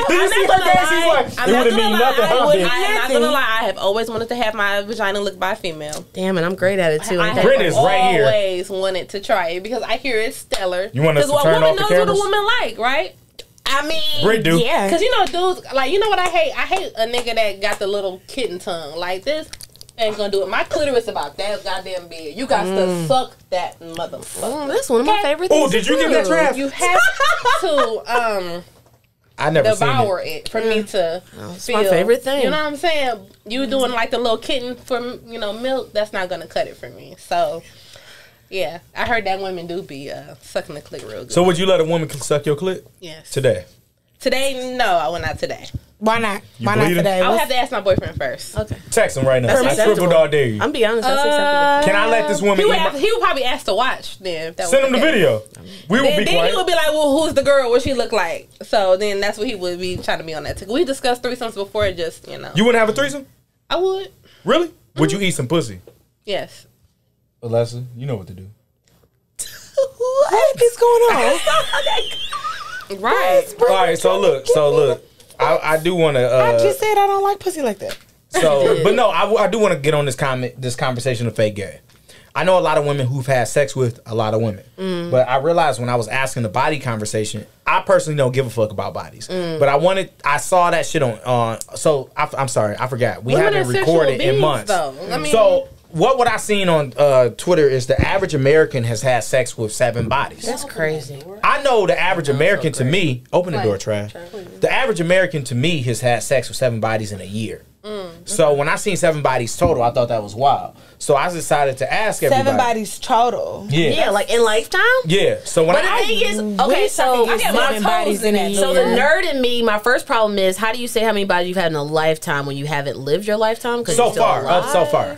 Did you see her face? He's like, it would have mean nothing, huh, bitch? I'm not gonna lie. I have always wanted to have my vagina licked by a female. Damn it, I'm great at it too. I ain't have that? Brittany's right here. always wanted to try it because I hear it's stellar. You want us to Because a turn woman off the knows what a cameras? woman like, right? I mean, Brit do. yeah. Because you know, dudes, like, you know what I hate? I hate a nigga that got the little kitten tongue. Like, this ain't gonna do it. My clitoris about that goddamn big. You got to suck that motherfucker. That's one of my favorite Oh, things. did to you give do. that trash? You have to I never seen devour it. it for me to It's feel. my favorite thing. You know what I'm saying? You doing like the little kitten for, you know, milk, that's not gonna cut it for me. So, yeah. I heard that women do be sucking the clit real good. So would you let a woman suck your clit yes. today? Today, no, I will not today. Why not? You Why not bleeding? today? I would have to ask my boyfriend first. Okay. Text him right now. That's I acceptable. triple dog dare you. I'm be honest. That's acceptable. Can I let this woman He would, eat my- he would probably ask to watch then. If that Send was him the case. video. We will Then, be then quiet. he would be like, well, who's the girl? What she look like? So then that's what he would be trying to be on that. We discussed threesomes before, just, you know. You wouldn't have a threesome? I would. Really? Would you eat some pussy? Yes. Alessa, you know what to do. What is going on? Right. All right, so look. I do want to. I just said I don't like pussy like that. So, but no, I do want to get on this conversation of fake gay. I know a lot of women who've had sex with a lot of women, but I realized when I was asking the body conversation, I personally don't give a fuck about bodies. But I saw that shit on. So I'm sorry, I forgot. We Women haven't are recorded sexual in beings, months. though. I mean, So what I seen on Twitter is the average American has had sex with 7 bodies. That's crazy. I know the average American to me, open the door, trash. The average American to me has had sex with 7 bodies in a year. So when I seen 7 bodies total, I thought that was wild. So I decided to ask everybody. 7 bodies total. Yeah, like in lifetime. Yeah. So when But the thing is, okay, wish I so could get my 7 bodies in a so the year. nerd in me, my first problem is, how do you say how many bodies you've had in a lifetime when you haven't lived your lifetime? so far.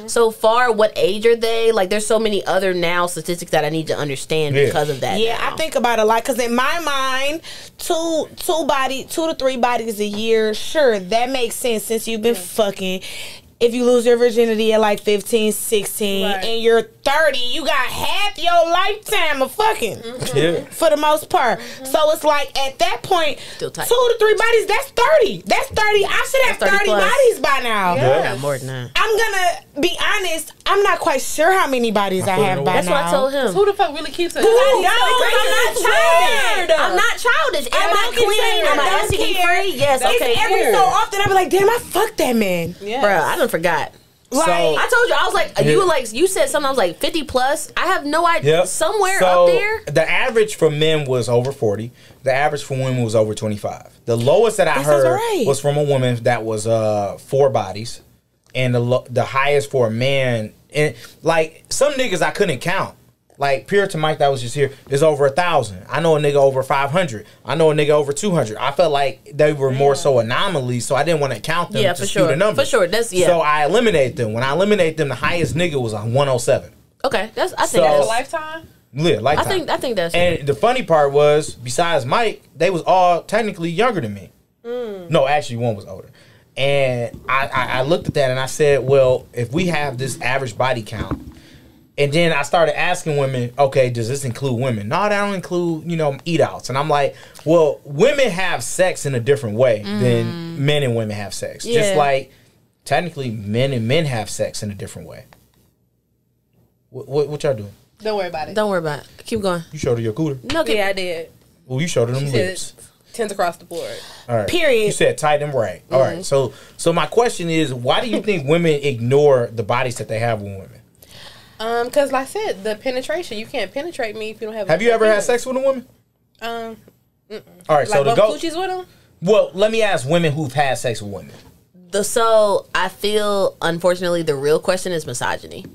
So far, what age are they? Like, there's so many other now statistics that I need to understand because of that. Yeah, now. I think about it a lot because in my mind, 2 to 3 bodies a year, sure, that makes sense since you've been fucking. If you lose your virginity at like 15, 16, and you're 30, you got half your lifetime of fucking. Yeah. For the most part. So it's like at that point, 2 Still tight. to 3 bodies, that's 30. That's 30. I should have 30 plus. bodies by now. Yeah, more than that. I'm gonna be honest, I'm not quite sure how many bodies I have by That's now. what I told him. who the fuck really keeps it? I'm not childish. I'm not childish. Am I don't clean? Am I STD free? Yes. It's Okay. every so often I be like, damn, I fucked that man. Yeah. Bruh, I done forgot. Like, I told you, I was like, you were like, you said something. I was like 50 plus. I have no idea. Yep. Somewhere So, up there. The average for men was over 40. The average for women was over 25. The lowest that I That sounds heard right. was from a woman that was 4 bodies, and the highest for a man, and like some niggas I couldn't count. Like Puritan Mike that was just here is over 1,000. I know a nigga over 500. I know a nigga over 200. I felt like they were more so anomalies, so I didn't want to count them to For skew sure. the numbers. For sure. That's, yeah. So I eliminated them. When I eliminated them, the highest nigga was on 107. Okay. I think So- that's A lifetime? Yeah, lifetime. I think that's And the funny part was, besides Mike, they was all technically younger than me. No, actually, one was older. And I looked at that and I said, well, if we have this average body count, and then I started asking women, okay, does this include women? No, that don't include, eat outs. And I'm like, well, women have sex in a different way than men and women have sex. Yeah. Just like, technically, men and men have sex in a different way. What y'all doing? Don't worry about it. Don't worry about it. Keep going. You showed her your cooter? No, Yeah, I did. Well, you showed her them She said lips. Tens across the board. All right. Period. You said tight and right. All right. So my question is, why do you think women ignore the bodies that they have with women? Because like I said, the penetration. You can't penetrate me if you don't have. Have you ever had sex with a woman? Mm-mm. All right. Like So to both go. coochies with them? Well, let me ask women who've had sex with women. So I feel, unfortunately, the real question is misogyny.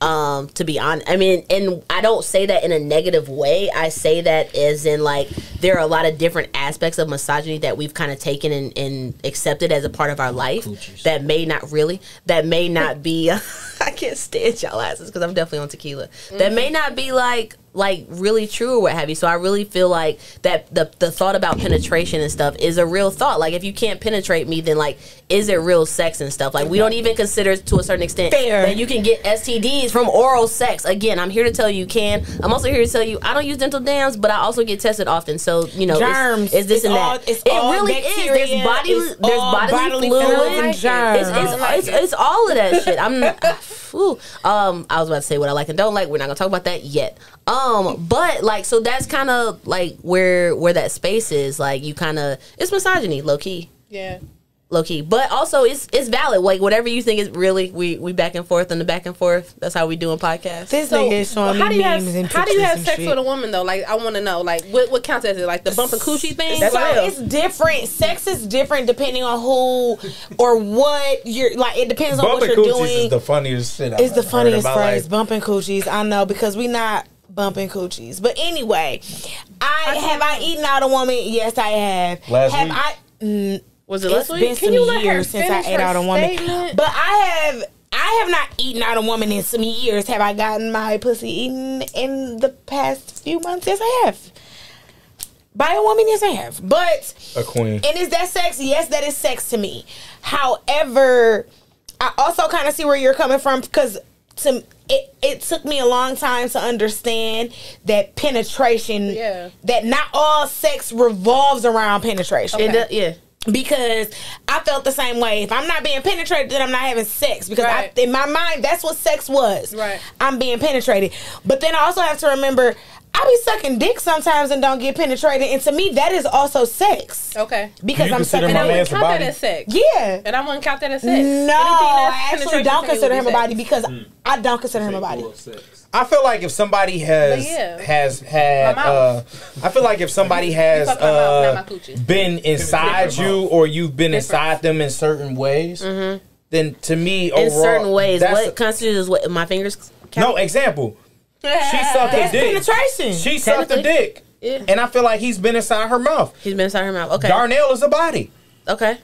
To be honest, I mean, and I don't say that in a negative way. I say that as in like there are a lot of different aspects of misogyny that we've kind of taken and accepted as a part of our life that may not be I can't stand y'all asses because I'm definitely on tequila. That may not be like really true or what have you. So I really feel like that the thought about penetration and stuff is a real thought. Like if you can't penetrate me, then like is it real sex and stuff? Like we don't even consider to a certain extent that you can get STDs from oral sex. Again, I'm here to tell you can. I'm also here to tell you I don't use dental dams, but I also get tested often. So you know, germs. It's this and that. It really bacteria, is. There's bodily fluids and germs. It's all of that shit. I was about to say what I like and don't like. We're not gonna talk about that yet. But like, so that's kind of like where that space is. Like, you kind of, it's misogyny, low key. Yeah. Low key, but also it's valid. Like whatever you think is really, we back and forth and the back and forth. That's how we doing podcasts. This nigga is showing me memes and how do you have sex shit with a woman though? Like I want to know, like what counts as it? Like the bump and coochie thing? That's real. It's different. Sex is different depending on who or what you're like. It depends on what you're doing. Bumping coochies is the funniest shit. It's the funniest phrase. Bumping coochies. I know because we not bumping coochies. But anyway, I eaten out a woman? Yes, I have. Last week? Was it last week? It's been some years since I ate out a woman. But I have not eaten out a woman in some years. Have I gotten my pussy eaten in the past few months? Yes, I have. By a woman? Yes, I have. But a queen. And is that sex? Yes, that is sex to me. However, I also kind of see where you're coming from because it took me a long time to understand that penetration, that not all sex revolves around penetration. Yeah. Because I felt the same way. If I'm not being penetrated, then I'm not having sex. Because in my mind, that's what sex was. Right. I'm being penetrated. But then I also have to remember, I be sucking dick sometimes and don't get penetrated. And to me, that is also sex. Okay. Because I'm sucking my man's count that as sex. Yeah. And I wouldn't count that as sex. No, I actually don't consider him a body because I don't consider him a body. I feel like if somebody has had I feel like if somebody has been inside you or you've been inside them in certain ways, then to me overall, in certain ways, what constitutes what my fingers count? No, example. She sucked a dick. Penetration. She sucked a dick. Yeah. And I feel like he's been inside her mouth. He's been inside her mouth. Okay. Darnell is a body. Okay.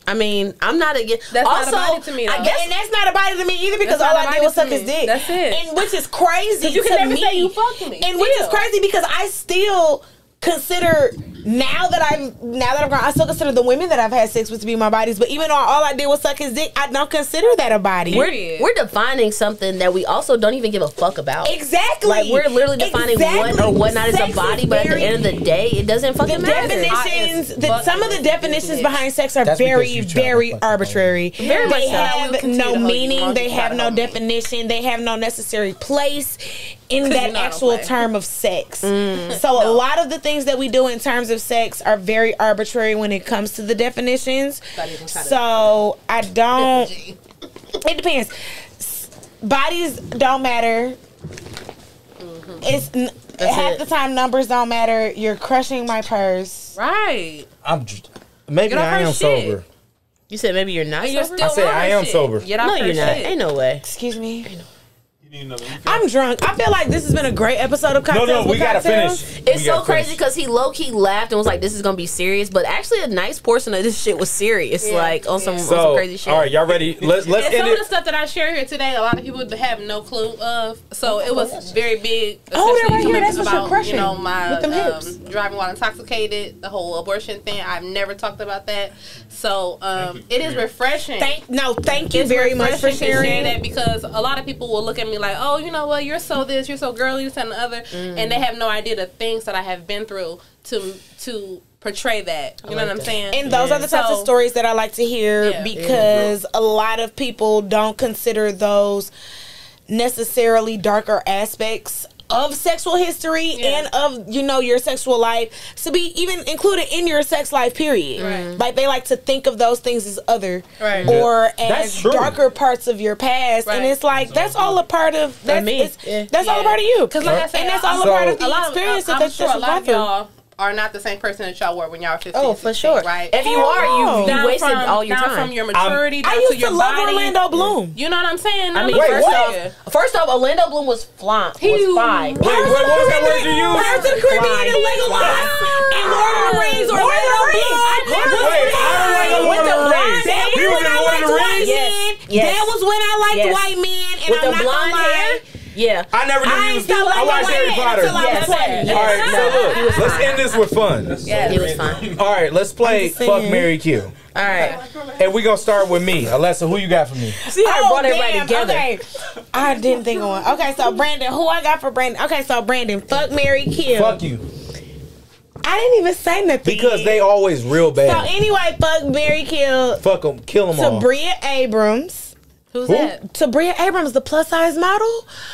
I mean, I'm not against. That's also, not a body to me, though. I guess, and that's not a body to me either because all I did was suck his dick. That's it. And which is crazy. You can to never me. say you fucked me. And which is crazy because I still consider now that I've grown, I still consider the women that I've had sex with to be my bodies. But even though all I did was suck his dick, I don't consider that a body. We're defining something that we also don't even give a fuck about. Exactly. Like we're literally defining what or what not is a body, but at the end of the day, it doesn't fucking matter. Some of the definitions behind sex are very, very arbitrary. They have no meaning. They have no definition. They have no necessary place in that actual term of sex. So a lot of the things that we do in terms of sex are very arbitrary when it comes to the definitions. So I don't. It depends. Bodies don't matter. It's half the time numbers don't matter. You're crushing my purse. Right. Maybe I am sober. You said maybe you're not sober? I said I am sober. No, you're not. Ain't no way. Excuse me. I'm drunk. I feel like this has been a great episode of Cocktails. No, we gotta finish. It's so crazy because he low-key laughed and was like, this is gonna be serious, but actually a nice portion of this shit was serious, like on some crazy shit. All right, y'all ready? Let's end some of the stuff that I share here today, a lot of people have no clue of, so it was very big. Oh, right here. That's what you're crushing. You know, my driving while intoxicated, the whole abortion thing. I've never talked about that, so it is refreshing. Thank you very much for sharing that, because a lot of people will look at me like, oh, you know what, you're so this, you're so girly, this and the other, and they have no idea the things that I have been through to portray that. You know what I'm saying? And those are the types of stories that I like to hear because a lot of people don't consider those necessarily darker aspects of sexual history and of, you know, your sexual life to be even included in your sex life, period. Like they like to think of those things as other or as darker parts of your past, and it's like that's all a part of all a part of you, because like I said, and that's all a part of the experience that I'm sure a lot of y'all are not the same person that y'all were when y'all were 15. Oh, for 16, sure. right? If you are, you wasted all your down time. from your maturity, down I to used your to love body. Orlando Bloom. You know what I'm saying? I mean, first off, Orlando Bloom was fine. Wait, what was that word you used? Pirates of the Caribbean and Legolas and Lord of the Rings. Orlando Bloom. Wait, I don't like a Lord of the Rings. He was in Lord of the Rings? Yes. That was when I liked white men, and With I'm the not blonde gonna lie. hair. Yeah. I never knew he was. I watched Harry Potter. Yes. All right, so look, let's end this with fun. Yeah, he was fine. All right, let's play Fuck, Marry, Kill. All right. And we're going to start with me. Alessa, who you got for me? See how I brought everybody together. Okay. I didn't think of one. Okay, so Brandon, who I got for Brandon? Okay, so Brandon, fuck, marry, kill. Fuck you. I didn't even say nothing. Because they always real bad. So anyway, fuck, marry, kill. Fuck them. Kill them all. Tabria Abrams. Who's that? Tabria Abrams, the plus size model.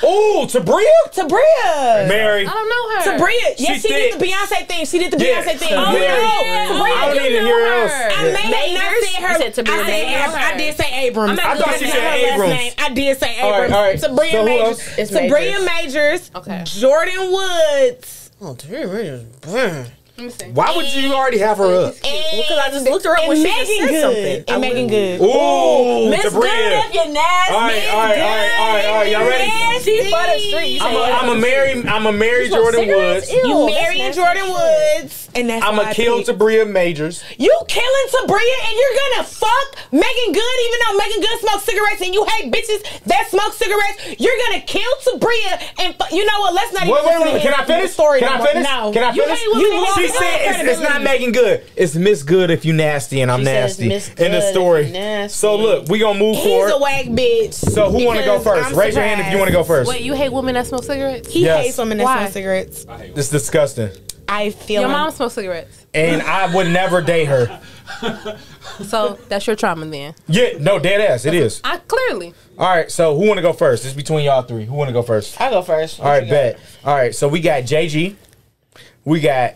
Ooh, Tabria? Tabria. Mary. I don't know her. Tabria. Yes, she did the Beyonce thing. She did the Beyonce thing. Oh, no. I don't need to hear else. I may have not said her. You said Tabria. I did say Abrams. I thought she said Abrams. I did say All right, Abrams. all right. Tabria So who Majors. else? Tabria Majors. Okay. Jordan Woods. Oh, Tabria Majors. Let me see. Why would you already have her up? Because I just looked her up when she just said something. And Megan Good. Ooh, Miss Good, Tabria. if you're nasty. All right. Y'all ready? She for the street. I'm a marry Jordan Woods. You marrying Jordan Woods. And that's I'm why a I kill picked. Tabria Majors. You killing Tabria and you're gonna fuck Megan Good even though Megan Good smokes cigarettes and you hate bitches that smoke cigarettes. You're gonna kill Tabria and you know what? Let's not even Wait. Can I finish? Story Can I finish? No. Can I finish? She said it's not Megan Good. It's Miss Good if you nasty and I'm nasty. In the story. So look, we gonna move He's forward. a whack bitch. So who want to go first? I'm Raise your hand if you want to go first. Wait, you hate women that smoke cigarettes? He Yes. hates women that Why? smoke cigarettes. It's disgusting. I feel Your him. mom smokes cigarettes. And I would never date her. So that's your trauma then. Yeah, no, dead ass. It is. I clearly. All right, so who want to go first? It's between y'all three. Who want to go first? I'll go first. All right, bet. All right, so we got JG, we got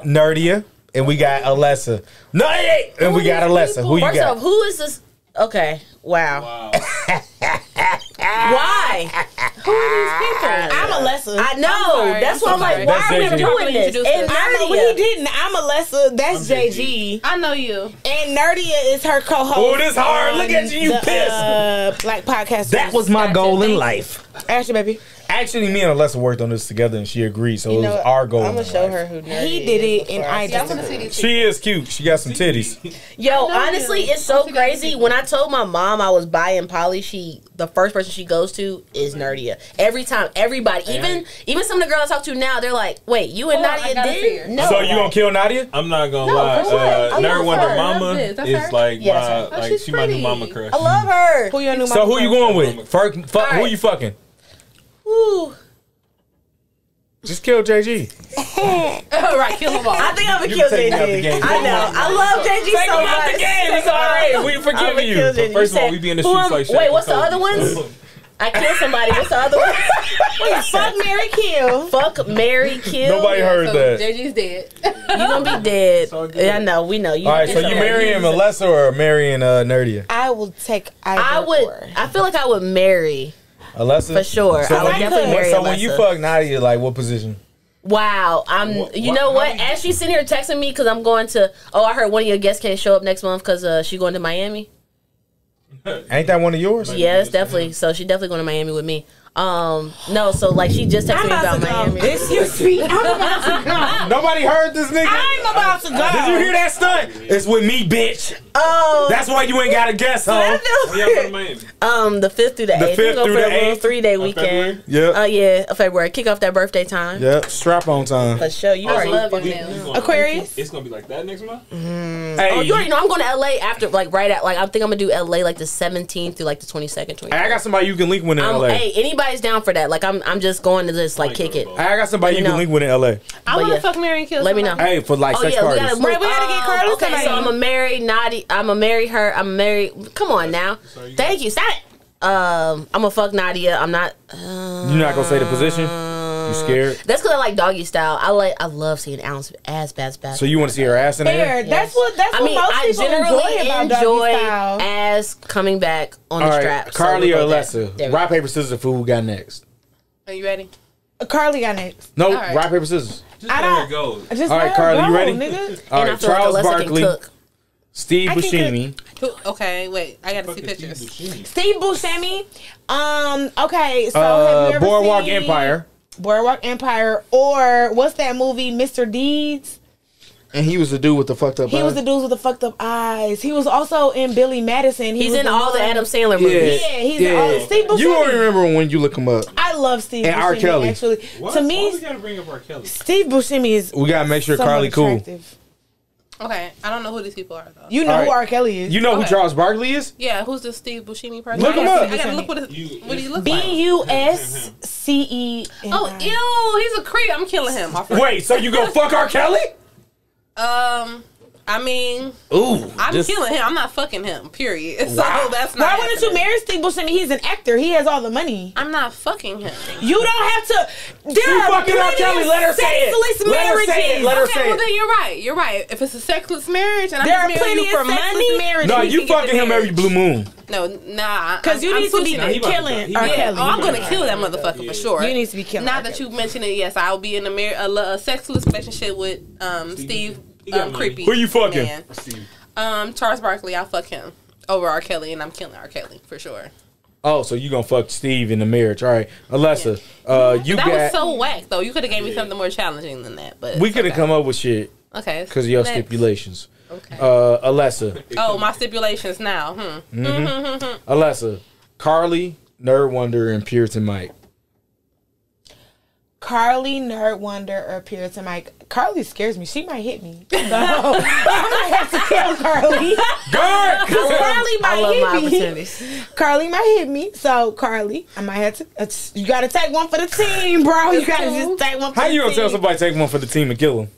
Nerdia, and we got Alessa. No, and we got Alessa. Who you First got? off, who is this? Okay. Wow. Why? Who are these people? I'm Alessa. I know. sorry, That's I'm why I'm so like, sorry. why That's are we JG. doing this? Introduce And us. He Nerdia. didn't. I'm Alessa. That's JG. I know you. And Nerdia is her co-host. Oh, this hard. Look at you, pissed. Black podcast. That was my goal in life. Ashley, baby. Actually, me and Alessa worked on this together, and she agreed. So it was our goal. I'm in gonna show life. her who Nerdia He did is it, and before I Yeah, I just. want to see these. She is cute. She got some titties. Yo, honestly, it's so crazy. When I told my mom I was buying Polly, the first person she goes to is Nerdia. Every time, everybody, even some of the girls I talk to now, they're like, "Wait, you and Hold on, I Nadia gotta see did?" her. No. So you gonna kill Nadia? I'm not gonna No, lie. for what? I Nerd love Wonder her. Mama That's is her? like Yeah, that's my her. like she's she my new pretty. mama crush. I love her. Who your new So who you going with? Fuck, who right. you fucking? Ooh. Just kill JG. All right, kill them all. I think I'm gonna You kill can take me out the JG. game. I know. I love JG Take so him out much. the game. It's all right. We forgive you. But First of all, we be in the streets like Shaq wait, and what's the Kobe. other ones? I killed somebody. What's the other one? Fuck, marry, kill. Fuck, marry, kill. Nobody heard So that. JG's dead. You gonna be dead. all good. Yeah, I know. We know. You All right, did so you something. marrying Alessa or marrying Nerdia? I will take either. I would. or. I feel like I would marry Alessa? for sure. So I would when you- definitely marry So when you Alessa. fuck Nadia, like what position? Wow, you know what? As she's sitting here texting me because I'm going to. Oh, I heard one of your guests can't show up next month because she's going to Miami. Ain't that one of yours? Yeah, it's definitely. So she definitely going to Miami with me. No, so like she just texted me about Miami. Excuse me. I'm about to go. Nobody heard this nigga. I'm about to go. Did you hear that stunt? It's with me, bitch. Oh, That's why you ain't got a guess, huh? When y'all go to Miami? the 5th through the 8th. The We 5th go through for the a little 8th? 3-day weekend. Yeah. Yeah, of February. Kick off that birthday time. Yeah, strap on time. For sure. You already love fucking it now. know. Aquarius. It's gonna be like that next month. Hey, Oh, you already know I'm going to LA after, like, right at, like, I think I'm going to do LA, like, the 17th through, like, the 22nd, 23rd. I got somebody you can link with in LA. Hey, anybody's down for that. Like, I'm just going to just, like, kick it. I got somebody you Let me can know. link with in LA. I want to yeah. fuck, marry, and kill. Let me know. somebody. Hey, for like Oh sex yeah, parties. we gotta. Right, we gotta get Carlos Okay, somebody. so I'm a marry Nadia. I'm a marry her. I'm a marry. Come on now. Thank you. Stop it. I'm gonna fuck Nadia. I'm not. You're not gonna say the position? You scared? That's because I like doggy style. I love seeing ass bad. So you want to see her ass in there? Fair. That's what I mean, most I people generally about doggy enjoy style. ass coming back on All the right, strap. So Carly we'll or go with Alessa? that. There we Rock, paper, scissors, for who got next? Are you ready? Carly got next. No, right. rock, paper, scissors. Just I let her don't. go. Just All right, let her Carly, you go, ready? Nigga. All And I right, feel like Charles Alessa can Barkley, cook. Steve I can Buscemi, Okay, wait. I gotta see Fucking Steve pictures. Buscemi. Steve Buscemi. Okay, so have you ever Boardwalk seen Empire, Boardwalk Empire, or what's that movie, Mr. Deeds? and he was the dude with the fucked up. He was the dude with the fucked up eyes. He was also in Billy Madison. He's was in all the one- Adam Sandler Yeah, movies. Yeah, he's in all Steve Buscemi. You won't remember when you look him up. I love Steve And Buscemi. R. Kelly. Actually, What? to Why me, we gotta bring up R. Kelly? Steve Buscemi is. We gotta make sure somewhat Carly cool. attractive. Okay, I don't know who these people are though. You know All who right. R. Kelly is. You know who Okay. Charles Barkley is? Yeah, who's the Steve Buscemi person? Look him up. I gotta look what he looks like. BUSCE. Oh, ew, he's a creep. I'm killing him. Wait, so you gonna fuck R. Kelly? I mean, Ooh, I'm killing him. I'm not fucking him. Period. So that's not. Why wouldn't you happening. marry Steve Buscemi? He's an actor. He has all the money. I'm not fucking him. You don't have to. There You are fucking R. plenty Kelly. of Let her say it. sexless Let her say it. marriages. Let her Okay, say well it. then you're right. You're right. If it's a sexless marriage and There I'm are just marrying plenty you of for sexless money, marriages. No, we you can get fucking the him every marriage. blue moon. No, nah. Because you I'm need to be switching it. killing R. Yeah, Kelly. oh, I'm gonna kill that motherfucker for sure. You need to be killing Now R. that Kelly. you mentioned it, yes, I'll be in a sexless relationship with Steve He got money. Creepy. Who you fucking? Man. Steve. Charles Barkley, I'll fuck him over R. Kelly, and I'm killing R. Kelly for sure. Oh, so you gonna fuck Steve in the marriage? All right, Alessa, you That got. was so whack, though. You could have gave me something more challenging than that. But we it's could have okay. come up with shit Okay, because of your next. stipulations. Okay. Alessa, Oh, my stipulations now. Alessa, Carly, Nerd Wonder, and Puritan Mike. Carly, Nerd Wonder, or Puritan Mike. Carly scares me. She might hit me. So I might have to kill Carly. Guard! Carly I might love hit my me. opportunities. Carly might hit me. So Carly, I might have to. You got to take one for the team, bro. You got to just take one. For How the you gonna team. tell somebody to take one for the team and kill him?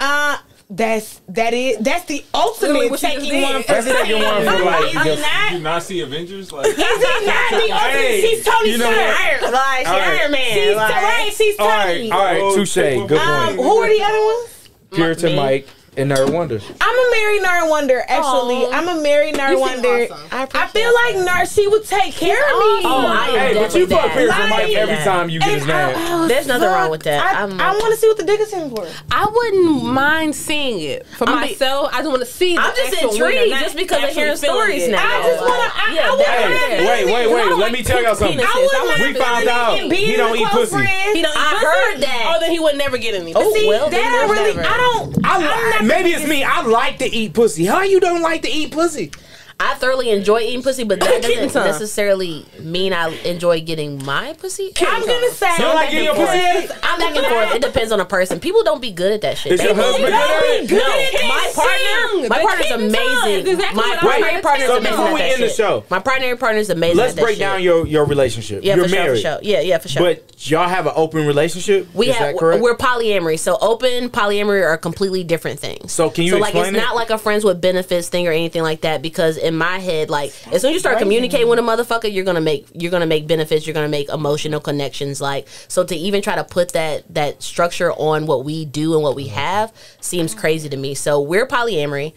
That's the Literally ultimate what you just taking did. one for That's the taking team. one for like. Is just- he You not? do not see Avengers? Like, Is he not the ultimate? Hey, She's Tony you know what? Stark. Like All right. Iron Man. She's right. She's All Tony. right, all right, touche. Good point. Who are the other ones? Puritan me. Mike and Nerd Wonder. I'm a marry Nerd Wonder. Actually, I'm a marry Nerd You seem Wonder. awesome. I feel like Nerd. She would take care of me. Oh, I am Hey, but you definitely fuck that. Puritan Mike Like- every time you get his name. There's nothing wrong with that. I want to see what the dick is in for. I wouldn't mind seeing it for I'm myself. I just want to see. I'm just intrigued just because of hearing stories now. I just want to. Yeah, I that- Hey, wait. Let me tell y'all something. We found out he don't eat pussy. He don't eat I pussy? heard that. Oh, then he would never get any. Oh, See, well, then that I there's really. never. I don't. Maybe it's me. I like to eat pussy. How you don't like to eat pussy? I thoroughly enjoy eating pussy, but that Kitten doesn't time. necessarily mean I enjoy getting my pussy. I'm gonna say. You don't like getting your pussy ate? I'm back and forth. It depends on the person. People don't be good at that shit. Is They your don't husband be good at it? Good No, at my this partner. thing. My The partner's kitten time. amazing. Exactly My what I'm primary trying to partner's tell amazing you. Before at we that end the shit. show, My primary partner's amazing. let's at that break shit. down your relationship. Yeah, You're for sure, married, for sure. Yeah, for sure. but y'all have an open relationship. We Is have that correct? we're polyamory, so open polyamory are completely different things. So can you like explain it's it? not like a friends with benefits thing or anything like that, because in my head, like as soon as you start communicating with a motherfucker, you're gonna make benefits, you're gonna make emotional connections. Like, so to even try to put that structure on what we do and what we have seems crazy to me. So we're polyamory.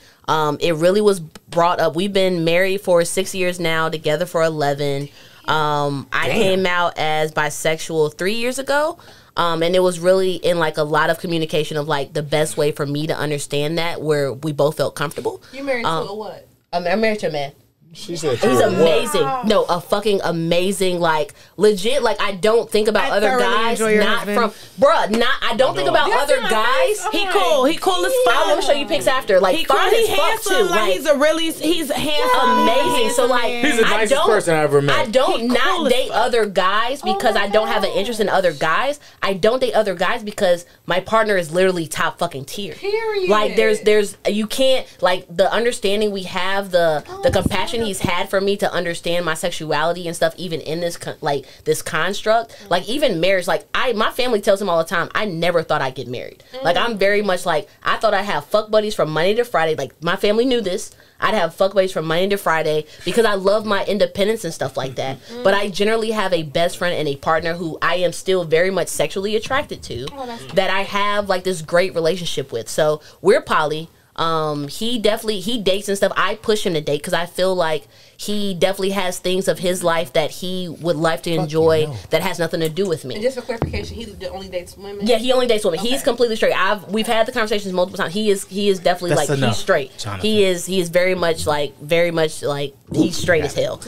It really was brought up. We've been married for 6 years now, together for 11. I came out as bisexual 3 years ago. And it was really in like a lot of communication of like the best way for me to understand that, where we both felt comfortable. You married to a what? I'm married to a man. She said He's amazing. No, a fucking amazing, like legit. Like I don't think about I other thoroughly guys. enjoy your Not husband. from, bruh. Not. I don't think about Did I other see my guys. face? He cool. He cool as fuck. I want to show you pics after. Like He cool. fine He as fuck handsome. too. Like he's a really. He's handsome. amazing. So like, He's the I nicest don't- person I ever met. I don't He not cool as date fuck. other guys because I don't have an interest in other guys. I don't date other guys because my partner is literally top fucking tier. Period. Like there's you can't, like the understanding we have, the compassion he's had for me to understand my sexuality and stuff, even in this this construct, like even marriage. Like my family tells him all the time, I never thought I'd get married. Like I'm very much like, I thought I'd have fuck buddies from Monday to Friday. Like my family knew this. I'd have fuck buddies from Monday to Friday because I love my independence and stuff like that. But I generally have a best friend and a partner who I am still very much sexually attracted to, that I have like this great relationship with. So we're poly. He dates and stuff. I push him to date because I feel like he definitely has things of his life that he would like to enjoy that has nothing to do with me. And just for clarification, he only dates women. Yeah, he only dates women. Okay. He's completely straight. We've had the conversations multiple times. He is definitely That's like enough, he's straight. Jonathan. He is very much like he's straight as hell.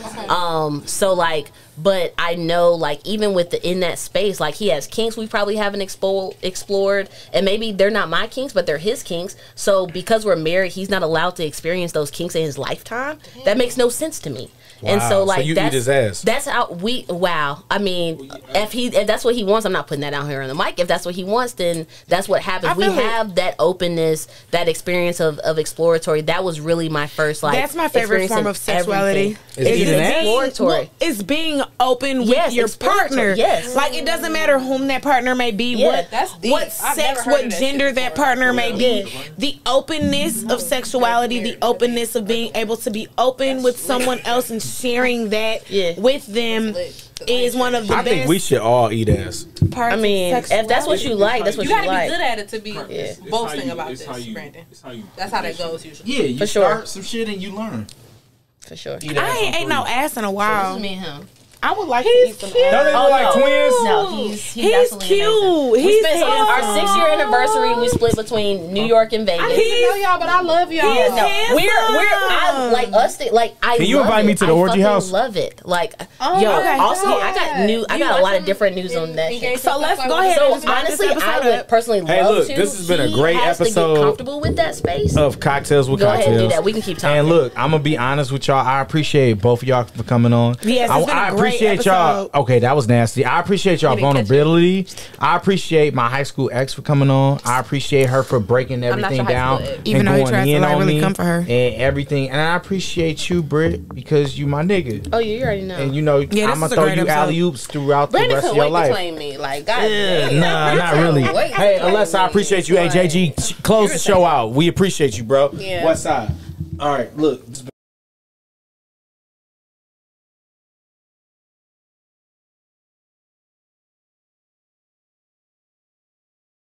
So like, but I know like even in that space, like he has kinks we probably haven't explored, and maybe they're not my kinks, but they're his kinks. So because we're married, he's not allowed to experience those kinks in his lifetime. That makes no sense to me. Wow. And so like you eat his ass. that's how I mean, if that's what he wants, I'm not putting that out here on the mic. If that's what he wants, then that's what happens. We have that openness, that experience of exploratory. That was really my first like. That's my favorite form of sexuality. It's being open with your partner. Yes, like it doesn't matter whom that partner may be. Yeah. What sex, what gender that partner may be. The openness of sexuality, the openness of being able to be open with someone else and sharing that with them is one of the best. I think we should all eat ass. I mean, if that's what you like, that's what you like. You gotta be good at it to be boasting about this, Brandon. That's how that goes usually. Yeah, you start some shit and you learn. For sure. I ain't ate no ass in a while. This is me and him. I would like to eat some ass. Don't they look like twins? No, he's cute. Amazing. He's our 6-year anniversary. We split between New York and Vegas. I didn't know y'all, but I love y'all. I like us. Can you invite me to the orgy house? Love it. Like okay. Also, I got a lot of different news on that shit. So let's go ahead. So honestly, I would personally love to. This has been a great episode. To get comfortable with that space of Cocktails with Go Cocktails. ahead and do that. We can keep talking. And look, I'm gonna be honest with y'all. I appreciate both of y'all for coming on. Yes, it's been a great appreciate y'all. Okay, that was nasty. I appreciate y'all vulnerability. I appreciate my high school ex for coming on. I appreciate her for breaking everything down, even though he tried to like really come for her and everything. And I appreciate you, Britt, because you my nigga. Oh, you already know. And you know, I'm gonna throw you alley oops throughout the rest of your life. Between me, like, God, nah, not really. Hey, Alessa, I appreciate you. Hey, JG, close the show out. We appreciate you, bro. Yeah. What side? All right, look.